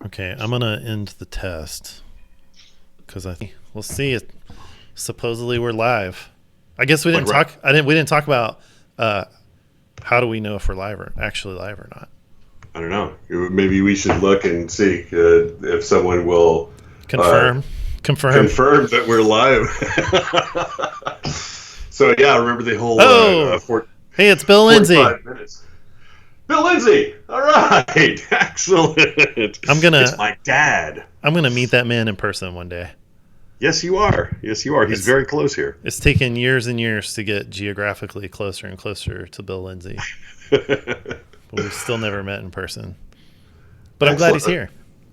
Okay, I'm gonna end the test because we'll see it. Supposedly we're live. I guess we Like, didn't talk. I didn't. We didn't talk about how do we know if we're live or actually live or not. I don't know. Maybe we should look and see if someone will uh, Confirm. Confirm. confirm that we're live. So yeah, I remember the whole Oh, hey, it's Bill Lindsay. 45 minutes. Bill Lindsay. All right, excellent. I'm It's gonna my dad. I'm gonna meet that man in person one day. Yes, you are. Yes, you are. He's It's very close here. it's taken years and years to get geographically closer and closer to Bill Lindsay, but we've still never met in person. But I'm glad he's Excellent.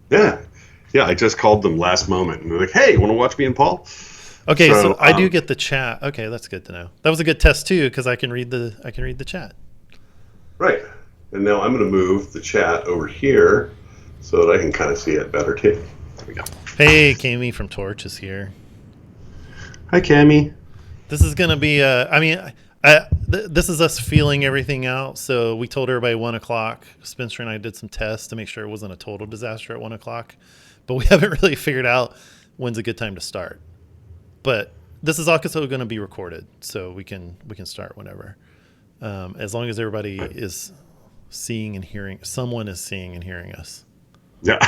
here. Yeah, yeah. I just called them last moment, and they're like, "Hey, want to watch me and Paul?" Okay, so So, I do get the chat. Okay, that's good to know. That was a good test too because I can read the chat. right. And now I'm going to move the chat over here so that I can kind of see it better too. There we go. Hey, Kami from Torch is here. Hi, Cammy. This is gonna be. This is us feeling everything out. So we told everybody 1 o'clock. Spencer and I did some tests to make sure it wasn't a total disaster at 1 o'clock, but we haven't really figured out when's a good time to start. But this is also going to be recorded, so we can start whenever, as long as everybody is seeing and hearing. Someone is seeing and hearing us. Yeah.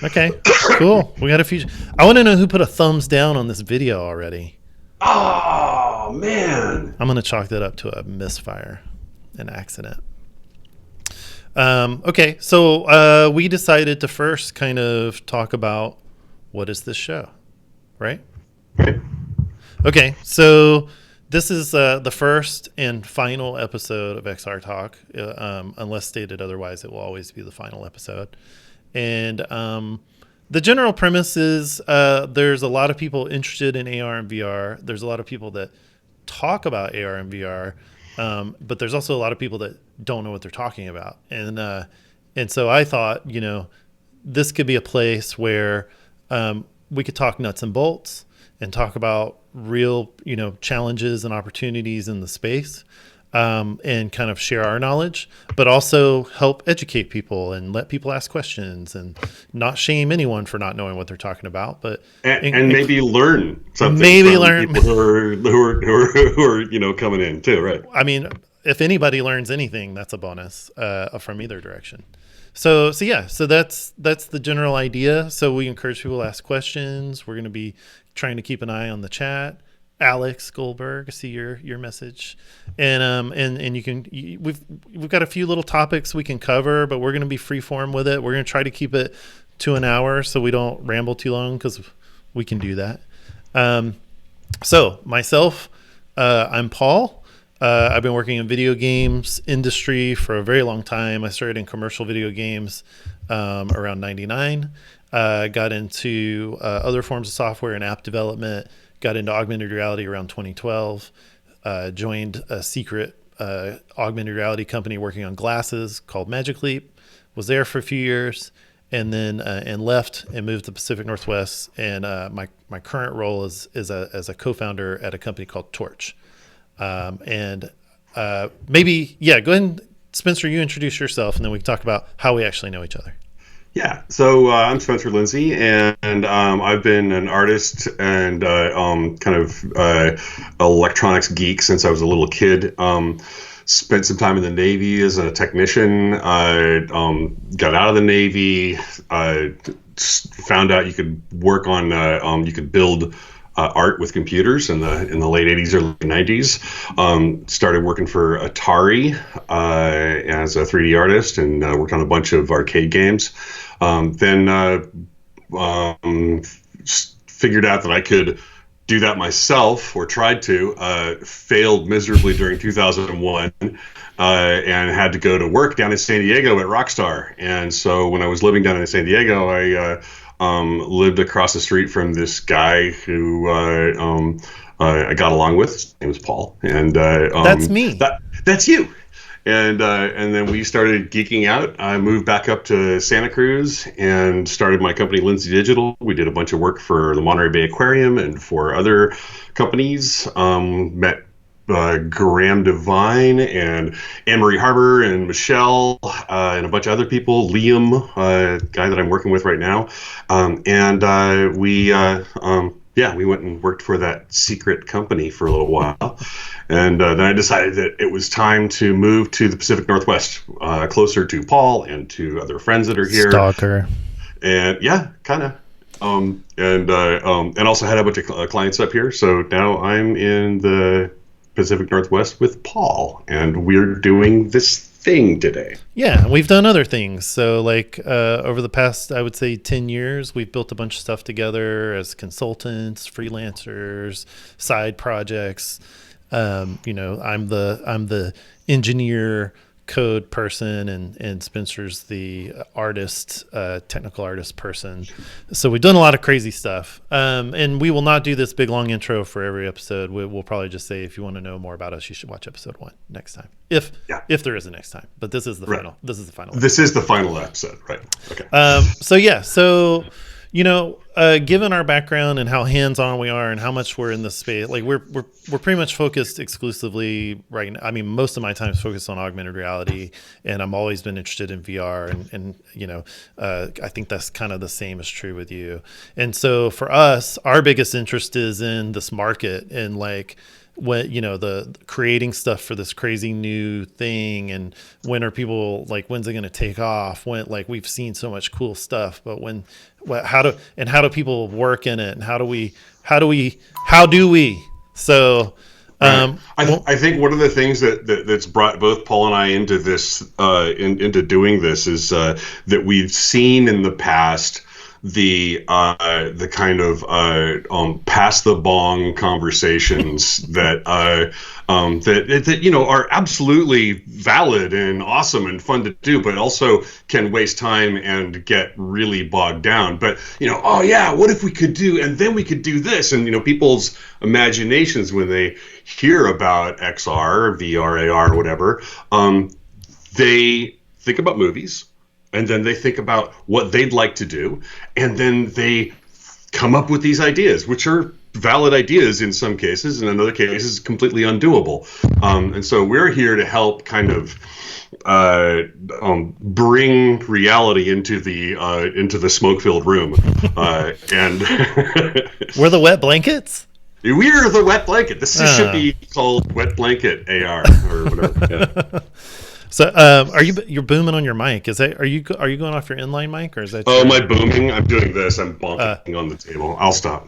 Okay, cool. We got a few. I want to know who put a thumbs down on this video already. Oh man. I'm going to chalk that up to a misfire, an accident. Okay, so we decided to first kind of talk about what is this show, right? Right. Okay, so this is the first and final episode of XR Talk. Unless stated otherwise, it will always be the final episode. And the general premise is there's a lot of people interested in AR and VR. There's a lot of people that talk about AR and VR, but there's also a lot of people that don't know what they're talking about. And so I thought, this could be a place where we could talk nuts and bolts and talk about real, challenges and opportunities in the space, and kind of share our knowledge, but also help educate people and let people ask questions and not shame anyone for not knowing what they're talking about, but And maybe learn something from people who are coming in too, right? I mean, if anybody learns anything, that's a bonus from either direction. So that's the general idea. So we encourage people to ask questions. We're going to be trying to keep an eye on the chat. Alex Goldberg, I see your message, and we've got a few little topics we can cover, but we're going to be free form with it. We're going to try to keep it to an hour so we don't ramble too long because we can do that. So myself, I'm Paul. I've been working in video games industry for a very long time. I started in commercial video games around '99. Got into other forms of software and app development. Got into augmented reality around 2012. Joined a secret augmented reality company working on glasses called Magic Leap. Was there for a few years, and then and left and moved to the Pacific Northwest. And my current role is as a co-founder at a company called Torch. Maybe go ahead, and, Spencer, you introduce yourself, and then we can talk about how we actually know each other. Yeah, so I'm Spencer Lindsay, and I've been an artist and kind of electronics geek since I was a little kid. Spent some time in the Navy as a technician. I got out of the Navy. I found out you could work on, you could build art with computers in the late 80s, early 90s. Started working for Atari as a 3D artist and worked on a bunch of arcade games. Then figured out that I could do that myself, or tried to. Failed miserably during 2001, and had to go to work down in San Diego at Rockstar. And so when I was living down in San Diego, I lived across the street from this guy who I got along with. His name was Paul, and That's me. That's you. And then we started geeking out. I moved back up to Santa Cruz and started my company, Lindsay Digital. We did a bunch of work for the Monterey Bay Aquarium and for other companies. Met Graham Devine and Anne-Marie Harbour and Michelle and a bunch of other people, Liam, guy that I'm working with right now. We went and worked for that secret company for a little while. And then I decided that it was time to move to the Pacific Northwest, closer to Paul and to other friends that are here. Stalker. And yeah, kind of. And also had a bunch of clients up here. So now I'm in the Pacific Northwest with Paul, and we're doing this thing today. Yeah, we've done other things. So like over the past, I would say 10 years, we've built a bunch of stuff together as consultants, freelancers, side projects. I'm the engineer code person, and Spencer's the artist, technical artist person. So we've done a lot of crazy stuff. And we will not do this big long intro for every episode. We'll probably just say, if you want to know more about us, you should watch episode 1 next time. If there is a next time. But this is the final. This is the final. This is the final episode, right? Okay. Given our background and how hands-on we are and how much we're in this space, like we're pretty much focused exclusively right now. I mean, most of my time is focused on augmented reality, and I'm always been interested in VR, I think that's kind of the same is true with you. And so for us, our biggest interest is in this market and like when the creating stuff for this crazy new thing, and when are people like, when's it going to take off? When, like, we've seen so much cool stuff, but how do people work in it, and how do we so I think one of the things that's brought both Paul and I into this into doing this is that we've seen in the past the kind of pass the bong conversations that are absolutely valid and awesome and fun to do, but also can waste time and get really bogged down. But what if we could do, and then we could do this, and people's imaginations when they hear about XR, VR, AR, whatever, they think about movies. And then they think about what they'd like to do, and then they come up with these ideas, which are valid ideas in some cases, and in other cases completely undoable. And so we're here to help kind of bring reality into the smoke-filled room. And we're the wet blankets. We're the wet blanket. This should be called Wet Blanket AR or whatever. Yeah. So, you're booming on your mic? Are you going off your inline mic, or is that? Oh, my booming! I'm doing this. I'm bonking on the table. I'll stop.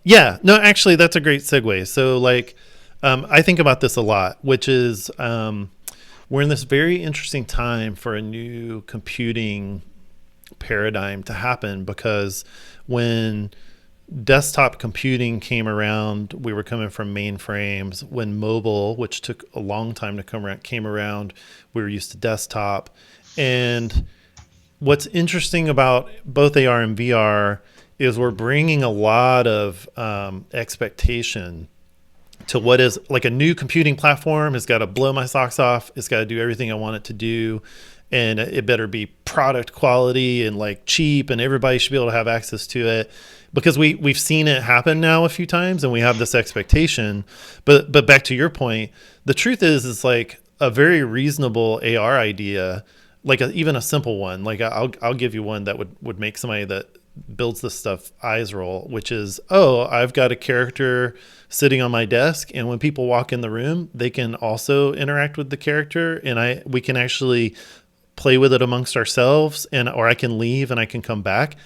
Yeah. No, actually, that's a great segue. So, like, I think about this a lot, which is we're in this very interesting time for a new computing paradigm to happen, because when desktop computing came around, we were coming from mainframes. When mobile, which took a long time to come around, came around, we were used to desktop. And what's interesting about both AR and VR is we're bringing a lot of expectation to what is like a new computing platform. Has got to blow my socks off. It's got to do everything I want it to do. And it better be product quality and like cheap, and everybody should be able to have access to it, because we've seen it happen now a few times, and we have this expectation. But back to your point, the truth is like a very reasonable AR idea, like even a simple one. Like I'll give you one that would make somebody that builds this stuff eyes roll, which is, I've got a character sitting on my desk, and when people walk in the room, they can also interact with the character, and we can actually play with it amongst ourselves, or I can leave and I can come back.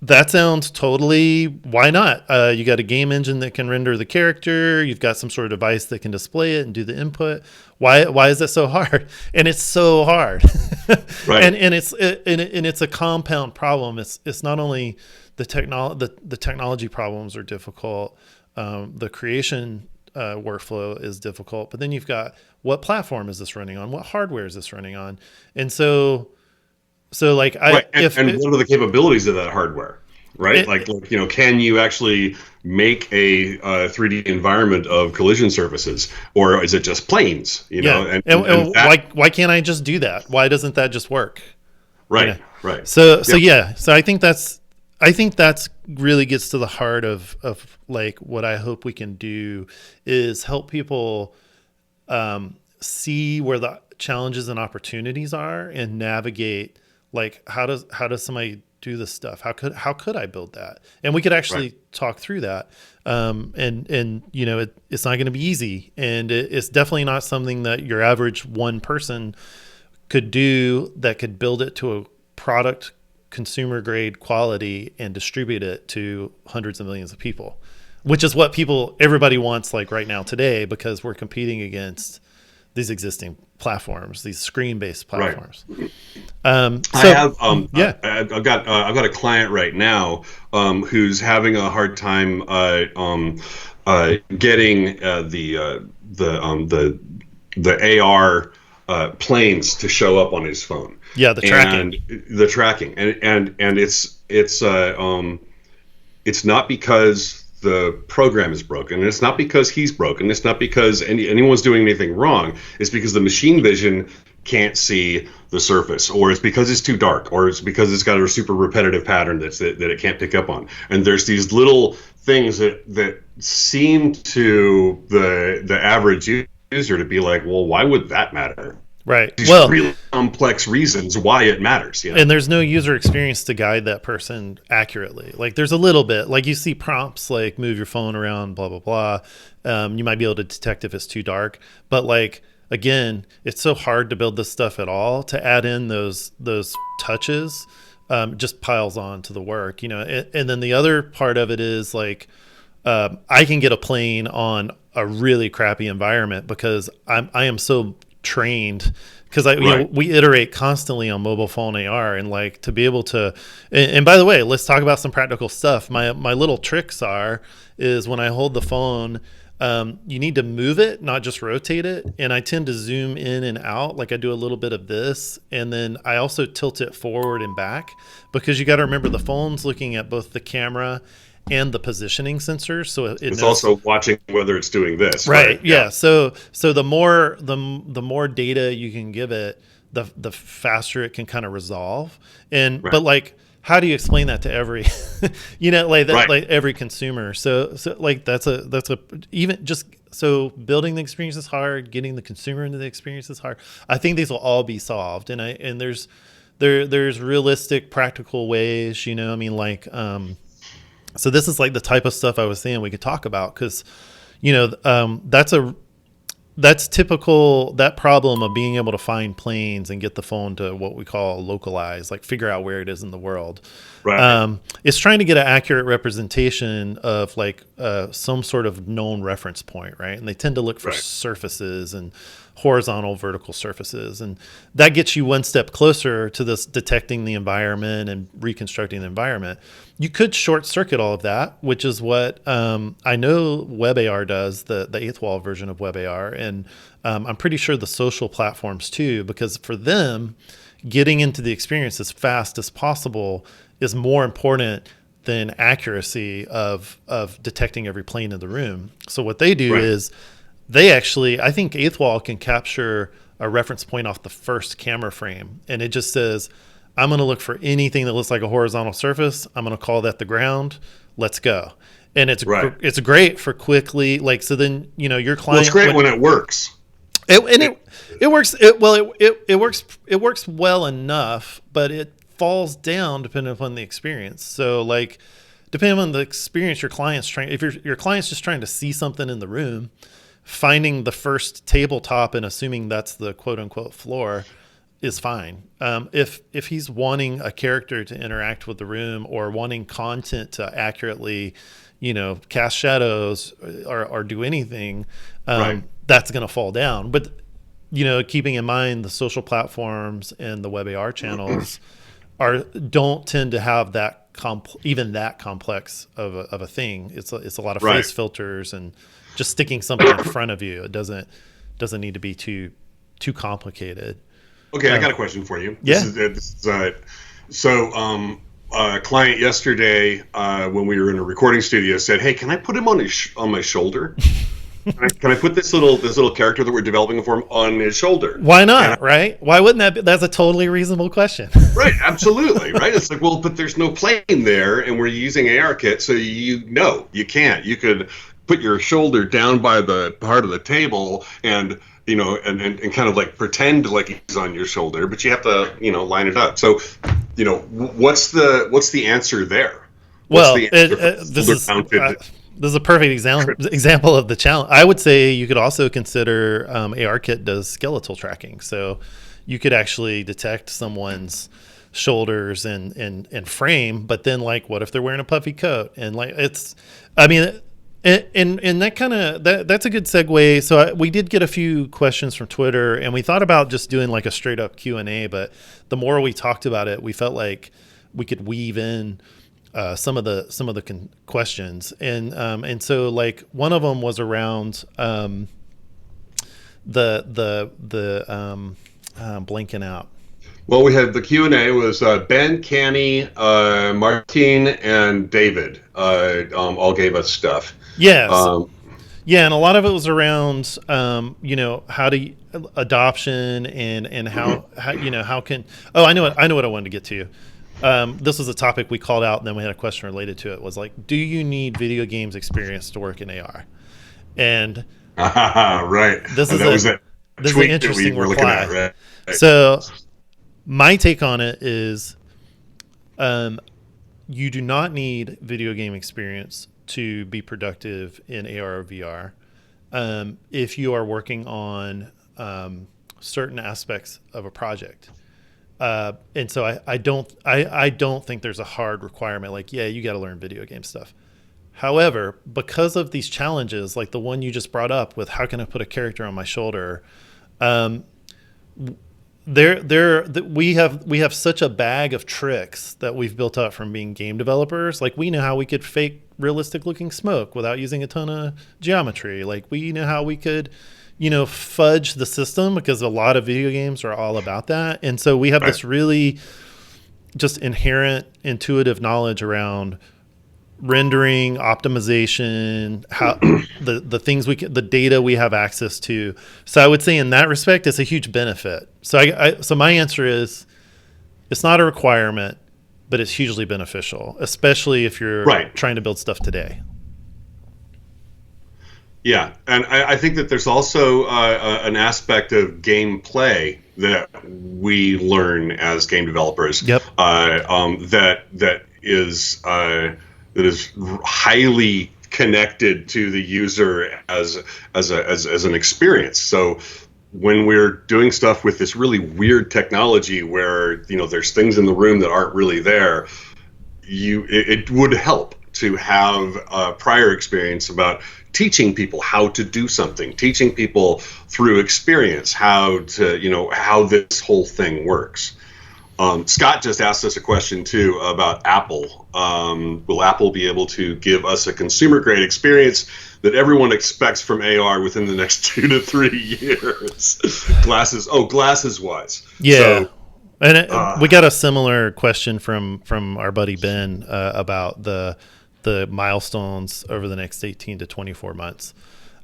That sounds totally, why not? You got a game engine that can render the character. You've got some sort of device that can display it and do the input. Why is that so hard? And it's so hard. Right. and it's a compound problem. It's not only the technology problems are difficult. The creation workflow is difficult, but then you've got, what platform is this running on? What hardware is this running on? And so like what are the capabilities of that hardware, right? Can you actually make a 3D environment of collision surfaces, or is it just planes? Why can't I just do that? Why doesn't that just work? Right, right. So I think that's I think that's really gets to the heart of like what I hope we can do is help people see where the challenges and opportunities are and navigate, like how does somebody do this stuff? How could I build that? And we could actually talk through that. And it's not going to be easy, and it's definitely not something that your average one person could do that could build it to a product consumer grade quality and distribute it to hundreds of millions of people, which is what everybody wants like right now today, because we're competing against these existing platforms, these screen-based platforms. Right. I've got a client right now who's having a hard time getting the AR planes to show up on his phone. Yeah, the tracking, and it's not because the program is broken, and it's not because he's broken, it's not because anyone's doing anything wrong. It's because the machine vision can't see the surface, or it's because it's too dark, or it's because it's got a super repetitive pattern that it can't pick up on. And there's these little things that seem to the average user to be like, well, why would that matter? Right. These really complex reasons why it matters. And there's no user experience to guide that person accurately. Like there's a little bit, like you see prompts like move your phone around, blah, blah, blah. You might be able to detect if it's too dark. But like, again, it's so hard to build this stuff at all. To add in those touches just piles on to the work, And then the other part of it is like, I can get a plane on a really crappy environment because I am so trained, because we iterate constantly on mobile phone AR, and like to be able to, and by the way, let's talk about some practical stuff. My little tricks is when I hold the phone, you need to move it, not just rotate it. And I tend to zoom in and out. Like I do a little bit of this, and then I also tilt it forward and back, because you got to remember the phone's looking at both the camera and the positioning sensors, so it's also watching whether it's doing this. Right. Yeah. So the more data you can give it, the faster it can kind of resolve. And but like, how do you explain that to every, like every consumer? So like that's a even just so building the experience is hard, getting the consumer into the experience is hard. I think these will all be solved, and there's realistic, practical ways. So this is like the type of stuff I was saying we could talk about, because, that's typical, that problem of being able to find planes and get the phone to what we call localize, like figure out where it is in the world. Right. It's trying to get an accurate representation of like some sort of known reference point, right? And they tend to look for surfaces and horizontal, vertical surfaces, and that gets you one step closer to this detecting the environment and reconstructing the environment. You could short circuit all of that, which is what I know WebAR does, the eighth wall version of WebAR, and I'm pretty sure the social platforms too, because for them, getting into the experience as fast as possible is more important than accuracy of detecting every plane in the room. So what they do is they actually, I think eighth wall can capture a reference point off the first camera frame, and it just says, I'm going to look for anything that looks like a horizontal surface. I'm going to call that the ground. Let's go. And it's great for quickly, like, so then, your client. Well, it's great when it works. It works. It works well enough, but it falls down depending upon the experience. So like, depending on the experience your client's trying, if your client's just trying to see something in the room, finding the first tabletop and assuming that's the quote unquote floor is fine. If he's wanting a character to interact with the room, or wanting content to accurately, cast shadows or do anything, that's going to fall down. But, keeping in mind the social platforms and the WebAR channels don't tend to have that even that complex of a thing. It's a lot of face filters and just sticking something in front of you. It doesn't need to be too complicated. Okay, I got a question for you. Yeah. A client yesterday, when we were in a recording studio, said, "Hey, can I put him on my shoulder?" Can I put this little character that we're developing for him on his shoulder? Why not, right? Why wouldn't that be? That's a totally reasonable question. Right, absolutely, right? It's like, well, but there's no plane there, and we're using ARKit, so you can't. You could put your shoulder down by the part of the table and and kind of like pretend like he's on your shoulder, but you have to line it up. So what's the answer there? Well, this is a perfect example of the challenge. I would say you could also consider ARKit does skeletal tracking, so you could actually detect someone's shoulders and frame, but then like, what if they're wearing a puffy coat? And like, and that kind of that's a good segue. So we did get a few questions from Twitter, and we thought about just doing like a straight up Q&A, but the more we talked about it, we felt like we could weave in some of the questions, and so like one of them was around blanking out. Well, we had the Q&A was Ben, Canny, Martine, and David all gave us stuff. Yes. Yeah, and a lot of it was around how to adoption and how can I know what I wanted to get to. This was a topic we called out, and then we had a question related to it. Was like, do you need video games experience to work in AR? And right. This is an interesting reply. At, right? So my take on it is, you do not need video game experience to be productive in AR or VR. If you are working on certain aspects of a project. And so I don't think there's a hard requirement like, yeah, you got to learn video game stuff. However, because of these challenges, like the one you just brought up with how can I put a character on my shoulder, we have such a bag of tricks that we've built up from being game developers. Like we know how we could fake realistic looking smoke without using a ton of geometry. Like we know how we could fudge the system, because a lot of video games are all about that. And so we have this really just inherent intuitive knowledge around rendering, optimization, how the things the data we have access to. So I would say in that respect, it's a huge benefit. So so my answer is, it's not a requirement, but it's hugely beneficial, especially if you're trying to build stuff today. Yeah, and I think that there's also an aspect of gameplay that we learn as game developers. Yep. That is highly connected to the user as an experience. So when we're doing stuff with this really weird technology where there's things in the room that aren't really there, it would help to have a prior experience about teaching people how to do something, teaching people through experience how this whole thing works. Scott just asked us a question too about Apple. Will Apple be able to give us a consumer grade experience that everyone expects from AR within the next 2 to 3 years? Glasses wise. Yeah. So, and we got a similar question from our buddy Ben about the milestones over the next 18 to 24 months.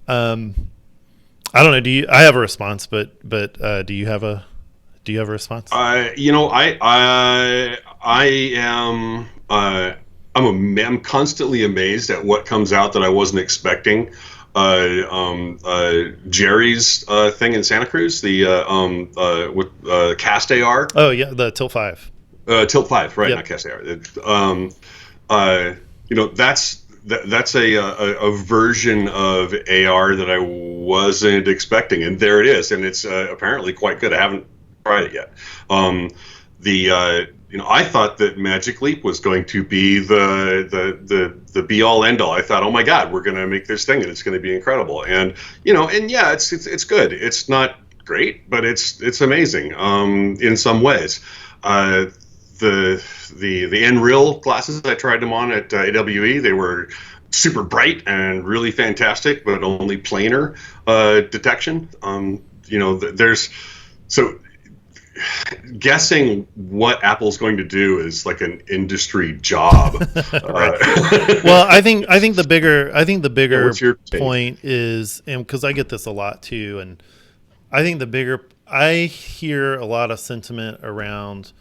I don't know. I have a response, but do you have a response? I'm constantly amazed at what comes out that I wasn't expecting. Jerry's thing in Santa Cruz, the with Cast AR. Oh yeah, the Tilt 5. Tilt 5, right? Yep. Not Cast AR. That's a version of AR that I wasn't expecting, and there it is, and it's apparently quite good. I haven't tried it yet. I thought that Magic Leap was going to be the be all end all. I thought, oh my God, we're going to make this thing and it's going to be incredible. And yeah, it's good. It's not great, but it's amazing in some ways. The Nreal glasses, I tried them on at AWE. They were super bright and really fantastic, but only planar detection. guessing what Apple's going to do is like an industry job. Right. Well, I think the bigger What's your take? point is, and because I get this a lot too, and I hear a lot of sentiment around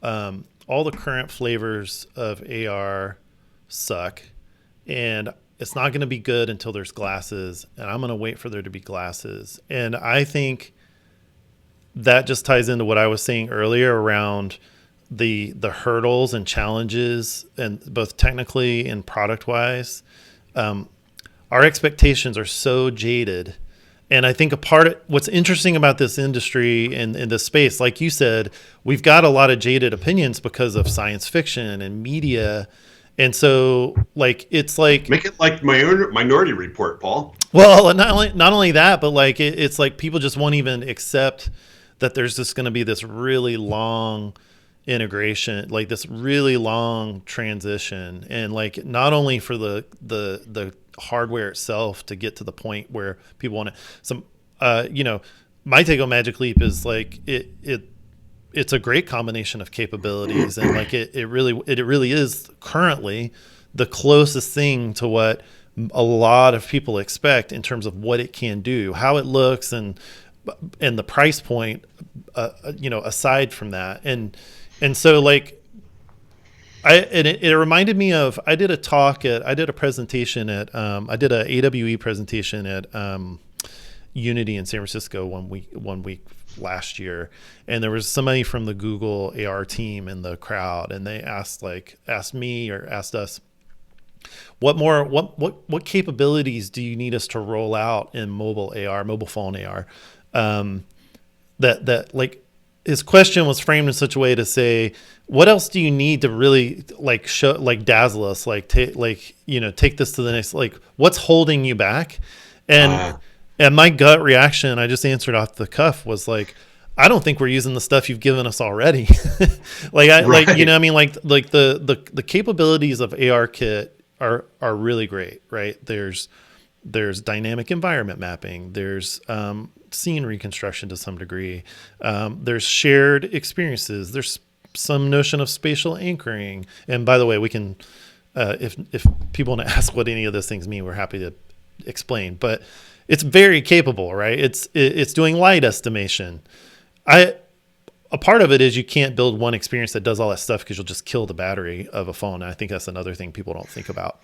all the current flavors of AR suck, and it's not going to be good until there's glasses, and I'm going to wait for there to be glasses. And I think that just ties into what I was saying earlier around the hurdles and challenges, and both technically and product wise. Our expectations are so jaded. And I think what's interesting about this industry and in this space, like you said, we've got a lot of jaded opinions because of science fiction and media. And so, like, it's like, make it like Minority Report, Paul. well, not only that, but like it's like people just won't even accept that there's just going to be this really long integration, like this really long transition, and like not only for the hardware itself to get to the point where people want to. My take on Magic Leap is like it's a great combination of capabilities, and like it really is currently the closest thing to what a lot of people expect in terms of what it can do, how it looks, and the price point, aside from that. And so like it reminded me of, I did a presentation at I did a AWE presentation at Unity in San Francisco one week last year, and there was somebody from the Google AR team in the crowd, and they asked us, what capabilities do you need us to roll out in mobile phone AR? That like his question was framed in such a way to say, what else do you need to really like show, like dazzle us, like take this to the next, like what's holding you back? And my gut reaction, I just answered off the cuff, was like, I don't think we're using the stuff you've given us already. Like the capabilities of ARKit are really great, right? There's dynamic environment mapping. There's scene reconstruction to some degree. There's shared experiences. There's some notion of spatial anchoring. And by the way, we can, if people want to ask what any of those things mean, we're happy to explain. But it's very capable, right? It's doing light estimation. A part of it is you can't build one experience that does all that stuff because you'll just kill the battery of a phone. And I think that's another thing people don't think about.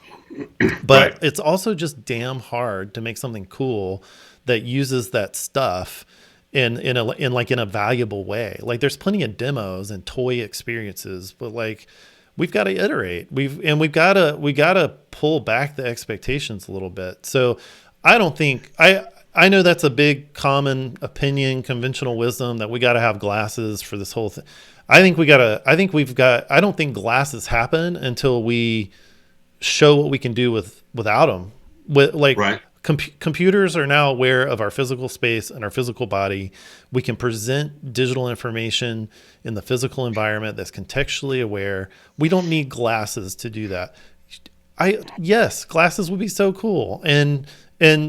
But right. It's also just damn hard to make something cool that uses that stuff in a valuable way. Like there's plenty of demos and toy experiences, but like we've got to iterate. We got to pull back the expectations a little bit. So I don't think I know that's a big common opinion, conventional wisdom that we got to have glasses for this whole thing. I don't think glasses happen until we show what we can do without them. Right. Computers are now aware of our physical space and our physical body. We can present digital information in the physical environment that's contextually aware. We don't need glasses to do that. Yes, glasses would be so cool. And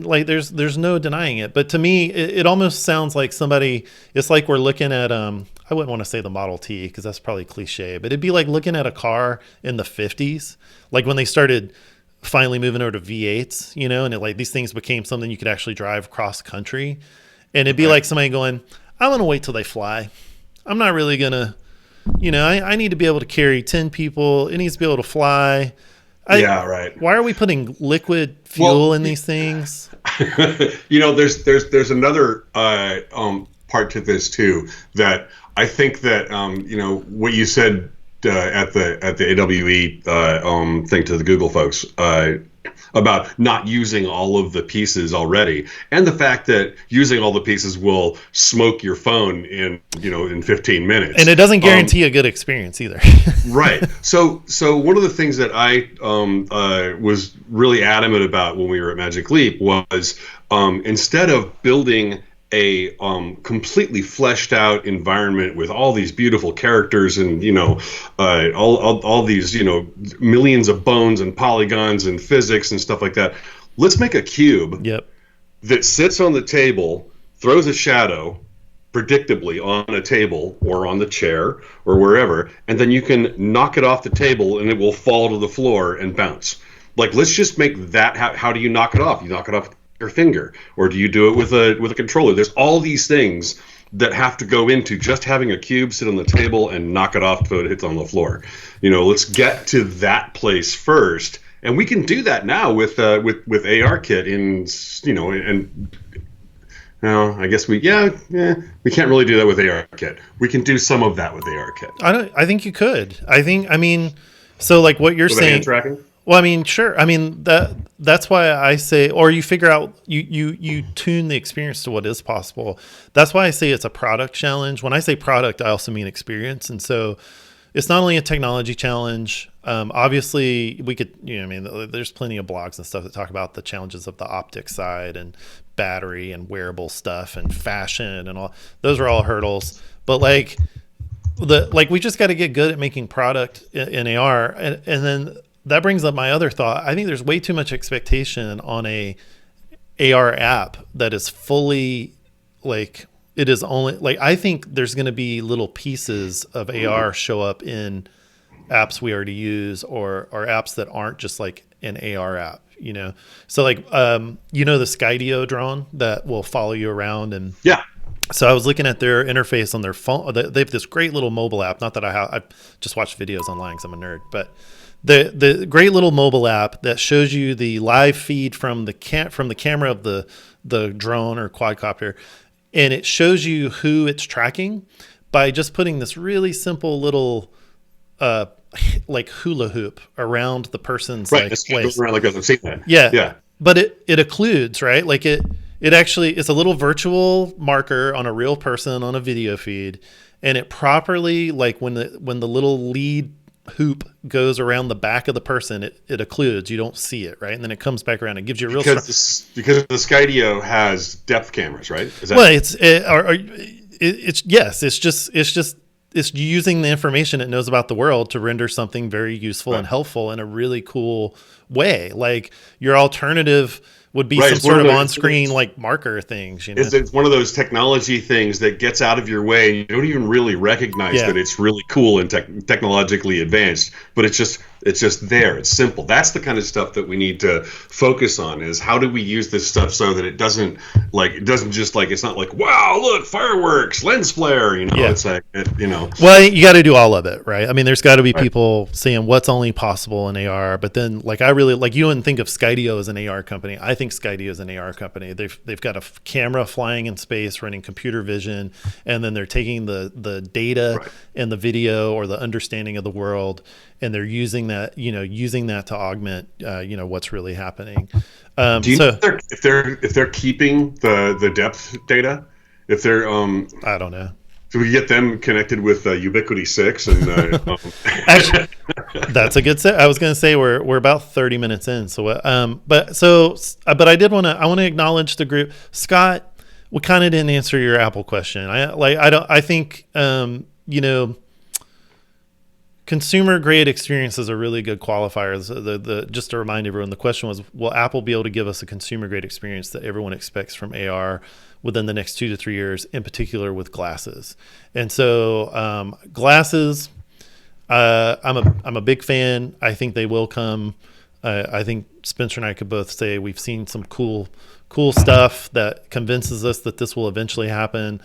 like there's no denying it. But to me, it almost sounds like it's like we're looking at, I wouldn't want to say the Model T because that's probably cliche, but it'd be like looking at a car in the 50s, like when they started finally moving over to V8s, and these things became something you could actually drive cross country. And it'd be like somebody going, I'm going to wait till they fly. I'm not really going to, I need to be able to carry 10 people. It needs to be able to fly. Right. Why are we putting liquid fuel in these things? There's another part to this too, that I think that what you said at the AWE thing to the Google folks about not using all of the pieces already, and the fact that using all the pieces will smoke your phone in 15 minutes, and it doesn't guarantee a good experience either. Right. So one of the things that I was really adamant about when we were at Magic Leap was instead of building a completely fleshed out environment with all these beautiful characters and all these millions of bones and polygons and physics and stuff like that, let's make a cube that sits on the table, throws a shadow, predictably on a table or on the chair or wherever, and then you can knock it off the table and it will fall to the floor and bounce. Like, let's just make that. How do you knock it off? You knock it off with your finger, or do you do it with a controller? There's all these things that have to go into just having a cube sit on the table and knock it off so it hits on the floor. Let's get to that place first, and we can do that now with ARKit and I guess we can't really do that with ARKit. We can do some of that with ARKit. I think you could. So like what you're with saying. Hand tracking? Well, I mean, sure. I mean that's why I say, or you figure out you tune the experience to what is possible. That's why I say it's a product challenge. When I say product, I also mean experience, and so it's not only a technology challenge. Obviously, we could, there's plenty of blogs and stuff that talk about the challenges of the optics side and battery and wearable stuff and fashion and all. Those are all hurdles. But we just got to get good at making product in AR, and then that brings up my other thought. I think there's way too much expectation on a AR app that is fully it is only I think there's going to be little pieces of AR show up in apps we already use or apps that aren't just like an AR app, So the Skydio drone that will follow you around and yeah. So I was looking at their interface on their phone. They have this great little mobile app. Not that I just watched videos online because I'm a nerd, but the great little mobile app that shows you the live feed from the camera of the drone or quadcopter, and it shows you who it's tracking by just putting this really simple little hula hoop around the person's waist. Around like I've seen that. Yeah. But it occludes, right? It actually, it's a little virtual marker on a real person on a video feed, and it properly, when the little lead hoop goes around the back of the person, it occludes. You don't see it, right? And then it comes back around. It gives you a real because the Skydio has depth cameras, right? It's using the information it knows about the world to render something very useful and helpful in a really cool way. Like your alternative would be some sort of on-screen marker things. It's one of those technology things that gets out of your way and you don't even really recognize that it's really cool and technologically advanced, but it's just there. It's simple. That's the kind of stuff that we need to focus on, is how do we use this stuff so that it doesn't it's not like, wow, look, fireworks, lens flare, it's Well, you got to do all of it, right? I mean, there's got to be people saying what's only possible in AR, but then I really you wouldn't think of Skydio as an AR company. I think Skydio is an AR company. They've got a camera flying in space, running computer vision, and then they're taking the data and the video or the understanding of the world, and they're using that to augment what's really happening. Do you know if they're keeping the depth data? If they're I don't know. So we get them connected with Ubiquity 6 and Actually, that's a good set. I was going to say we're about 30 minutes in. So but I want to acknowledge the group. Scott, we kind of didn't answer your Apple question. I think consumer grade experience is a really good qualifier. Just to remind everyone, the question was, will Apple be able to give us a consumer grade experience that everyone expects from AR within the next 2 to 3 years, in particular with glasses? And so glasses, I'm a big fan. I think they will come. I think Spencer and I could both say we've seen some cool stuff that convinces us that this will eventually happen.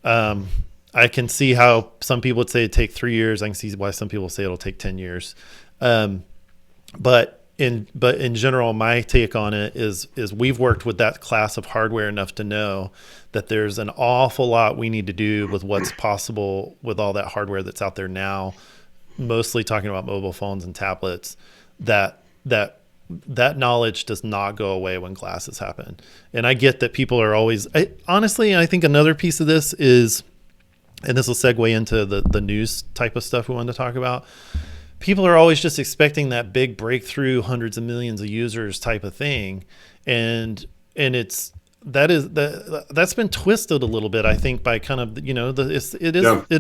I can see how some people would say it take 3 years. I can see why some people say it'll take 10 years. But in general, my take on it is we've worked with that class of hardware enough to know that there's an awful lot we need to do with what's possible with all that hardware that's out there now, mostly talking about mobile phones and tablets, that knowledge does not go away when glasses happen. And I get that people are always, honestly, I think another piece of this is, and this will segue into the news type of stuff we wanted to talk about. People are always just expecting that big breakthrough, hundreds of millions of users type of thing, and that's been twisted a little bit, I think, by kind of it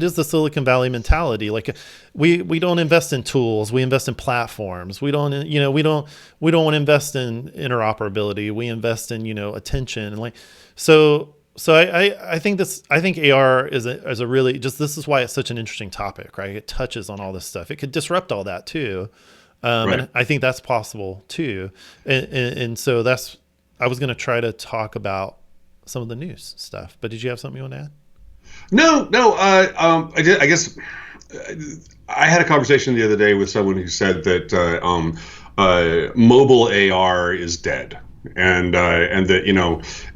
is the Silicon Valley mentality. Like we don't invest in tools, we invest in platforms. We don't want to invest in interoperability. We invest in attention, and so So I think AR is a really this is why it's such an interesting topic, right? It touches on all this stuff. It could disrupt all that too, Right. and I think that's possible too. And so I was going to try to talk about some of the news stuff, but did you have something you want to add? No. I guess I had a conversation the other day with someone who said that mobile AR is dead, and that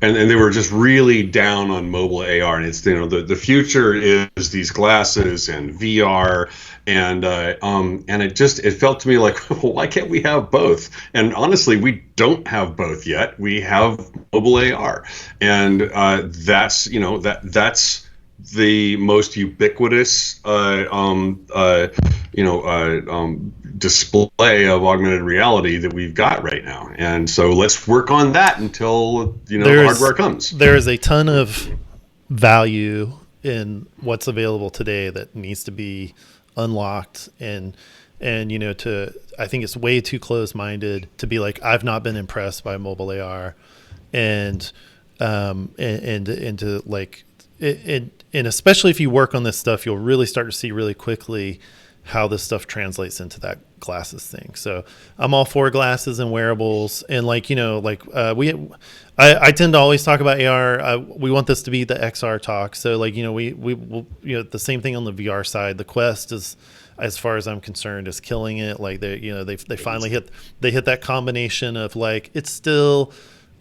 and they were just really down on mobile AR, and it's the future is these glasses and VR, and it felt to me like, well, why can't we have both? And honestly, we don't have both yet. We have mobile AR, and that's the most ubiquitous display of augmented reality that we've got right now. And so let's work on that until the hardware comes. There is a ton of value in what's available today that needs to be unlocked, and I think it's way too close-minded to be like, I've not been impressed by mobile AR, and to like and especially if you work on this stuff, you'll really start to see really quickly how this stuff translates into that glasses thing. So I'm all for glasses and wearables, and I tend to always talk about AR. We want this to be the XR talk. So we the same thing on the VR side. The Quest is, as far as I'm concerned, is killing it. Like they finally hit that combination of like, it's still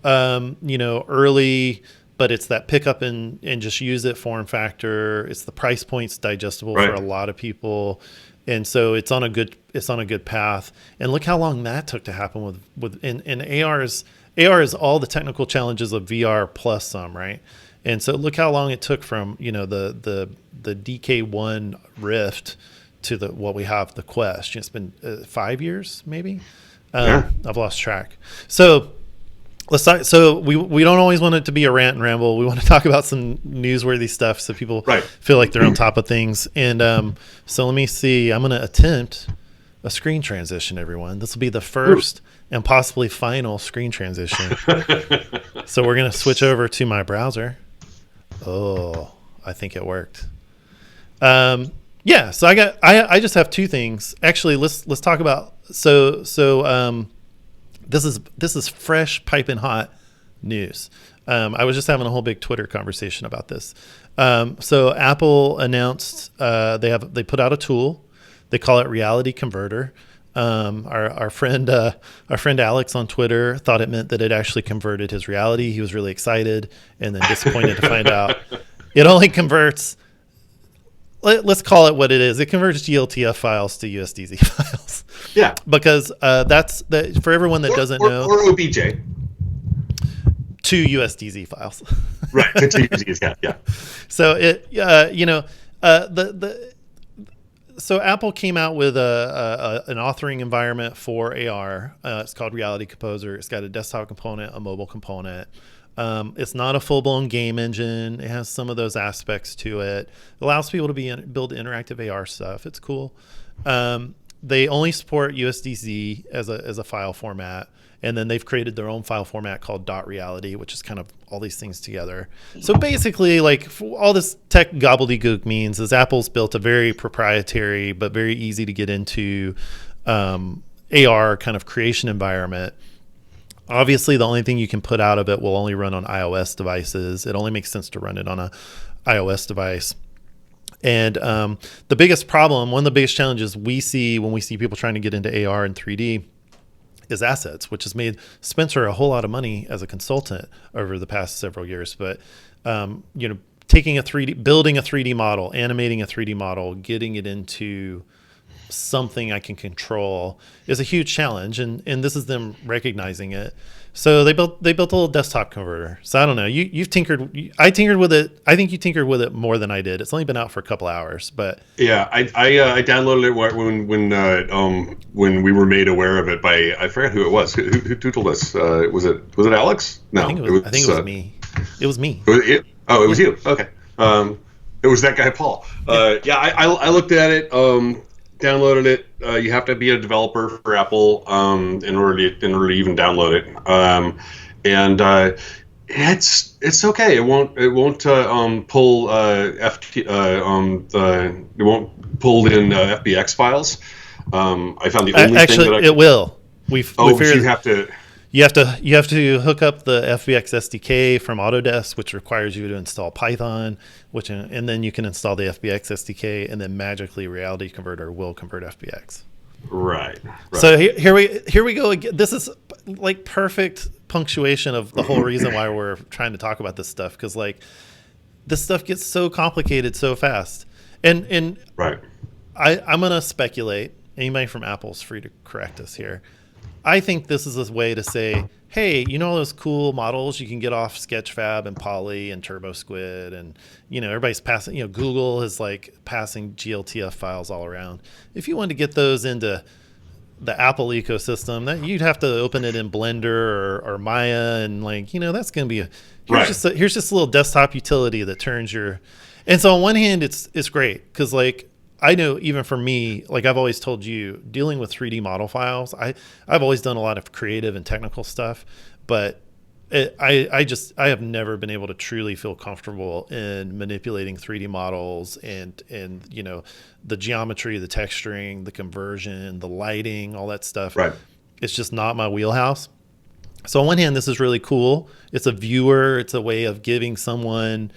early, but it's that pick up and just use it form factor. It's the price point's digestible for a lot of people. And so it's on a good path. And look how long that took to happen and AR is all the technical challenges of VR plus some, right? And so look how long it took from, the DK1 Rift to what we have, the Quest. It's been 5 years, maybe. I've lost track. So let's talk. So we don't always want it to be a rant and ramble. We want to talk about some newsworthy stuff so people feel like they're on top of things. And so let me see. I'm going to attempt a screen transition, everyone. This will be the first and possibly final screen transition. So we're going to switch over to my browser. Oh, I think it worked. So I just have two things. Actually, let's talk about this is fresh, piping hot news. I was just having a whole big Twitter conversation about this. So Apple announced they put out a tool. They call it Reality Converter. Our friend Alex on Twitter thought it meant that it actually converted his reality. He was really excited and then disappointed to find out it only converts. Let's call it what it is. It converts GLTF files to USDZ files. Yeah. Because that's for everyone that doesn't know. Or OBJ. To USDZ files. Right. To USDZ. Yeah. So so Apple came out with an authoring environment for AR. It's called Reality Composer. It's got a desktop component, a mobile component. It's not a full-blown game engine. It has some of those aspects to it. It allows people to build interactive AR stuff. It's cool. They only support USDZ as a file format, and then they've created their own file format called .reality, which is kind of all these things together. So basically, like, all this tech gobbledygook means is Apple's built a very proprietary but very easy to get into AR kind of creation environment. Obviously, the only thing you can put out of it will only run on iOS devices. It only makes sense to run it on a iOS device. And the biggest problem, one of the biggest challenges we see when we see people trying to get into AR and 3D is assets, which has made Spencer a whole lot of money as a consultant over the past several years. But, taking building a 3D model, animating a 3D model, getting it into something I can control is a huge challenge, and this is them recognizing it. So they built a little desktop converter. So I don't know. I tinkered with it. I think you tinkered with it more than I did. It's only been out for a couple hours, but yeah, I downloaded it when we were made aware of it by, I forgot who it was. Who told us? Was it Alex? No, I think it was me. It was me. It was you. Okay. It was that guy Paul. I looked at it. Downloaded it. You have to be a developer for Apple in order to even download it. It's okay. It won't pull FT it won't pull in FBX files. I found the only thing that Actually, I it could. will. We Oh, but you figured have to. you have to hook up the FBX SDK from Autodesk, which requires you to install Python, and then you can install the FBX SDK, and then magically Reality Converter will convert FBX. Right, So right. here we go again. This is like perfect punctuation of the whole reason why we're trying to talk about this stuff, because like this stuff gets so complicated so fast. And Right. I'm gonna speculate. Anybody from Apple's free to correct us here. I think this is a way to say, hey, you know all those cool models you can get off Sketchfab and Poly and TurboSquid, and everybody's passing. Google is like passing GLTF files all around. If you wanted to get those into the Apple ecosystem, that you'd have to open it in Blender or Maya, and that's going to be Right. here's just a little desktop utility that turns your. And so on one hand, it's great because like I know even for me, like I've always told you, dealing with 3D model files, I've always done a lot of creative and technical stuff, but I have never been able to truly feel comfortable in manipulating 3D models and the geometry, the texturing, the conversion, the lighting, all that stuff. Right. It's just not my wheelhouse. So on one hand, this is really cool. It's a viewer. It's a way of giving someone,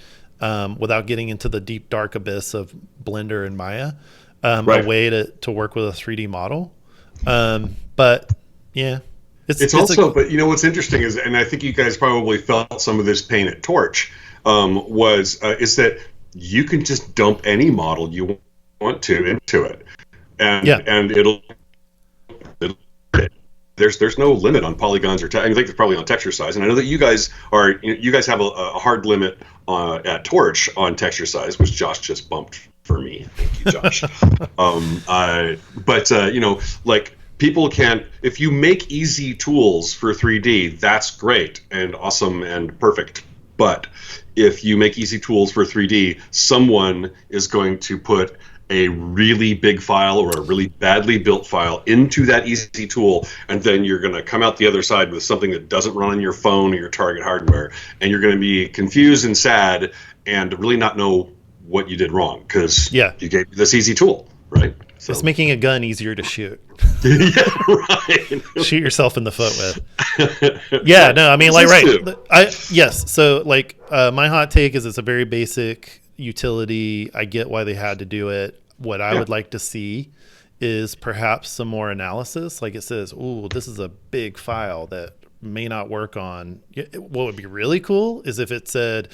without getting into the deep dark abyss of Blender and Maya, a Right. way to work with a 3D model. But yeah, It's also, but what's interesting is, and I think you guys probably felt some of this pain at Torch, was is that you can just dump any model you want to into it, and yeah. and it'll there's no limit on polygons or I think it's probably on texture size. And I know that you guys have a hard limit at Torch on texture size, which Josh just bumped for me. Thank you, Josh. But like people can, if you make easy tools for 3D, that's great and awesome and perfect. But if you make easy tools for 3D, someone is going to put a really big file or a really badly built file into that easy tool, and then you're going to come out the other side with something that doesn't run on your phone or your target hardware, and you're going to be confused and sad and really not know what you did wrong because Yeah. you gave this easy tool, right? So. It's making a gun easier to shoot. Yeah, right. Shoot yourself in the foot with. Yeah, no, I mean, like, right. Yes. So, like, my hot take is it's a very basic utility. I get why they had to do it. What I would like to see is perhaps some more analysis. Like it says, "Ooh, this is a big file that may not work on." What would be really cool is if it said,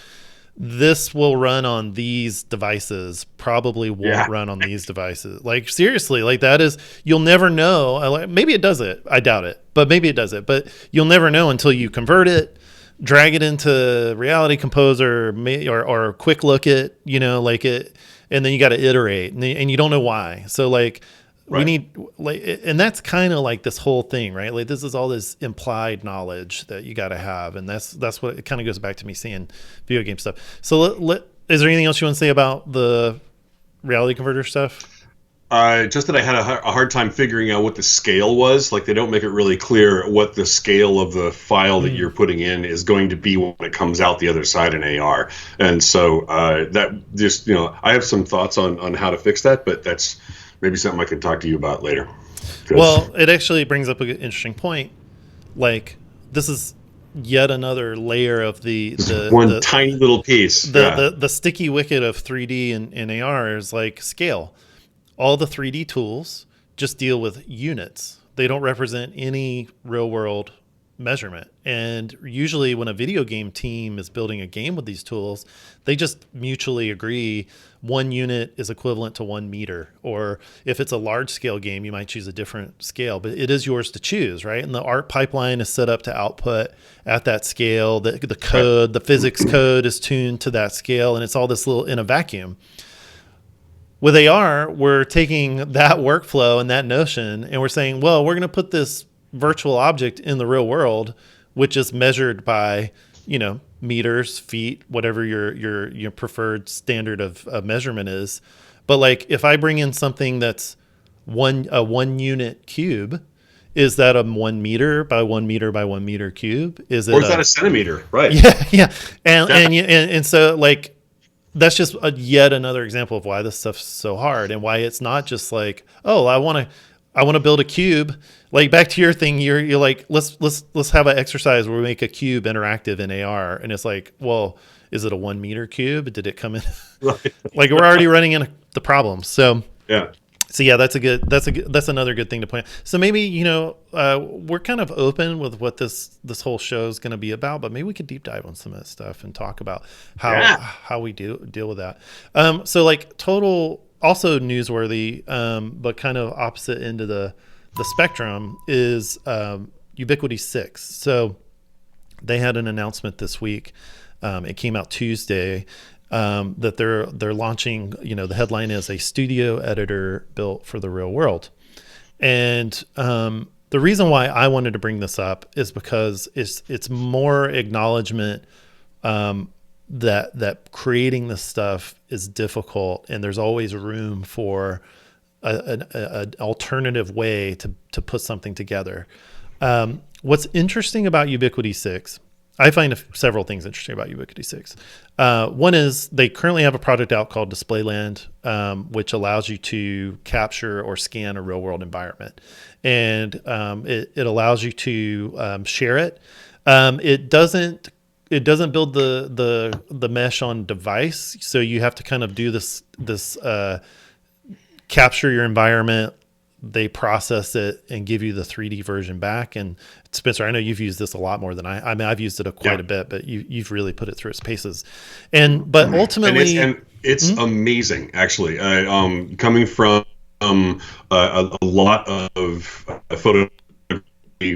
this will run on these devices, probably won't run on these devices. Like seriously, like that is, you'll never know. Maybe it does it. I doubt it, but maybe it does it. But you'll never know until you convert it, drag it into Reality Composer, or quick look it, like it, and then you got to iterate, and you don't know why. So like, we need, like, and that's kind of like this whole thing, right? Like this is all this implied knowledge that you got to have, and that's what it kind of goes back to me seeing video game stuff. So is there anything else you want to say about the Reality Converter stuff? Just that I had a hard time figuring out what the scale was. Like they don't make it really clear what the scale of the file that you're putting in is going to be when it comes out the other side in AR. And so that just, I have some thoughts on how to fix that, but that's maybe something I can talk to you about later. Well, it actually brings up an interesting point. Like this is yet another layer of the tiny little piece. The sticky wicket of 3D and AR is like scale. All the 3D tools just deal with units. They don't represent any real world measurement. And usually when a video game team is building a game with these tools, they just mutually agree 1 unit is equivalent to 1 meter. Or if it's a large scale game, you might choose a different scale, but it is yours to choose, right? And the art pipeline is set up to output at that scale. The code, the physics code is tuned to that scale, and it's all this little in a vacuum. With AR, we're taking that workflow and that notion, and we're saying, well, we're going to put this virtual object in the real world, which is measured by, meters, feet, whatever your preferred standard of measurement is. But like, if I bring in something that's a 1 unit cube, is that a 1 meter by 1 meter by 1 meter cube? Is it Or is that a centimeter? Right. Yeah. And so like, that's just yet another example of why this stuff's so hard and why it's not just like, oh, I want to build a cube. Like back to your thing, you're like, let's have an exercise where we make a cube interactive in AR. And it's like, well, is it a 1 meter cube? Did it come in? Right. Like we're already running into the problems. So Yeah. So yeah, that's another good thing to point out. So maybe, we're kind of open with what this whole show is going to be about, but maybe we could deep dive on some of that stuff and talk about how we deal with that. So like total also newsworthy, but kind of opposite end of the spectrum is Ubiquity 6. So they had an announcement this week. It came out Tuesday. That they're launching, the headline is a studio editor built for the real world. And the reason why I wanted to bring this up is because it's more acknowledgement that creating this stuff is difficult, and there's always room for an alternative way to put something together. What's interesting about Ubiquity 6, I find several things interesting about Ubiquity 6. One is they currently have a product out called Displayland, which allows you to capture or scan a real world environment. And it allows you to share it. It doesn't build the mesh on device. So you have to kind of do this capture your environment. They process it and give you the 3D version back. And Spencer, I know you've used this a lot more than I mean, I've used it quite a bit, but you've really put it through its paces. But ultimately, it's amazing, actually. Coming from a lot of photo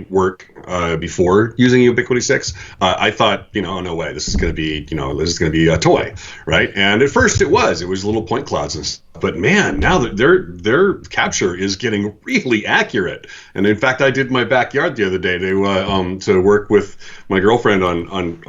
work before using Ubiquity 6, I thought, oh, no way, this is going to be a toy, right? And at first it was little point clouds and stuff. But man, now that their capture is getting really accurate. And in fact, I did my backyard the other day to work with my girlfriend on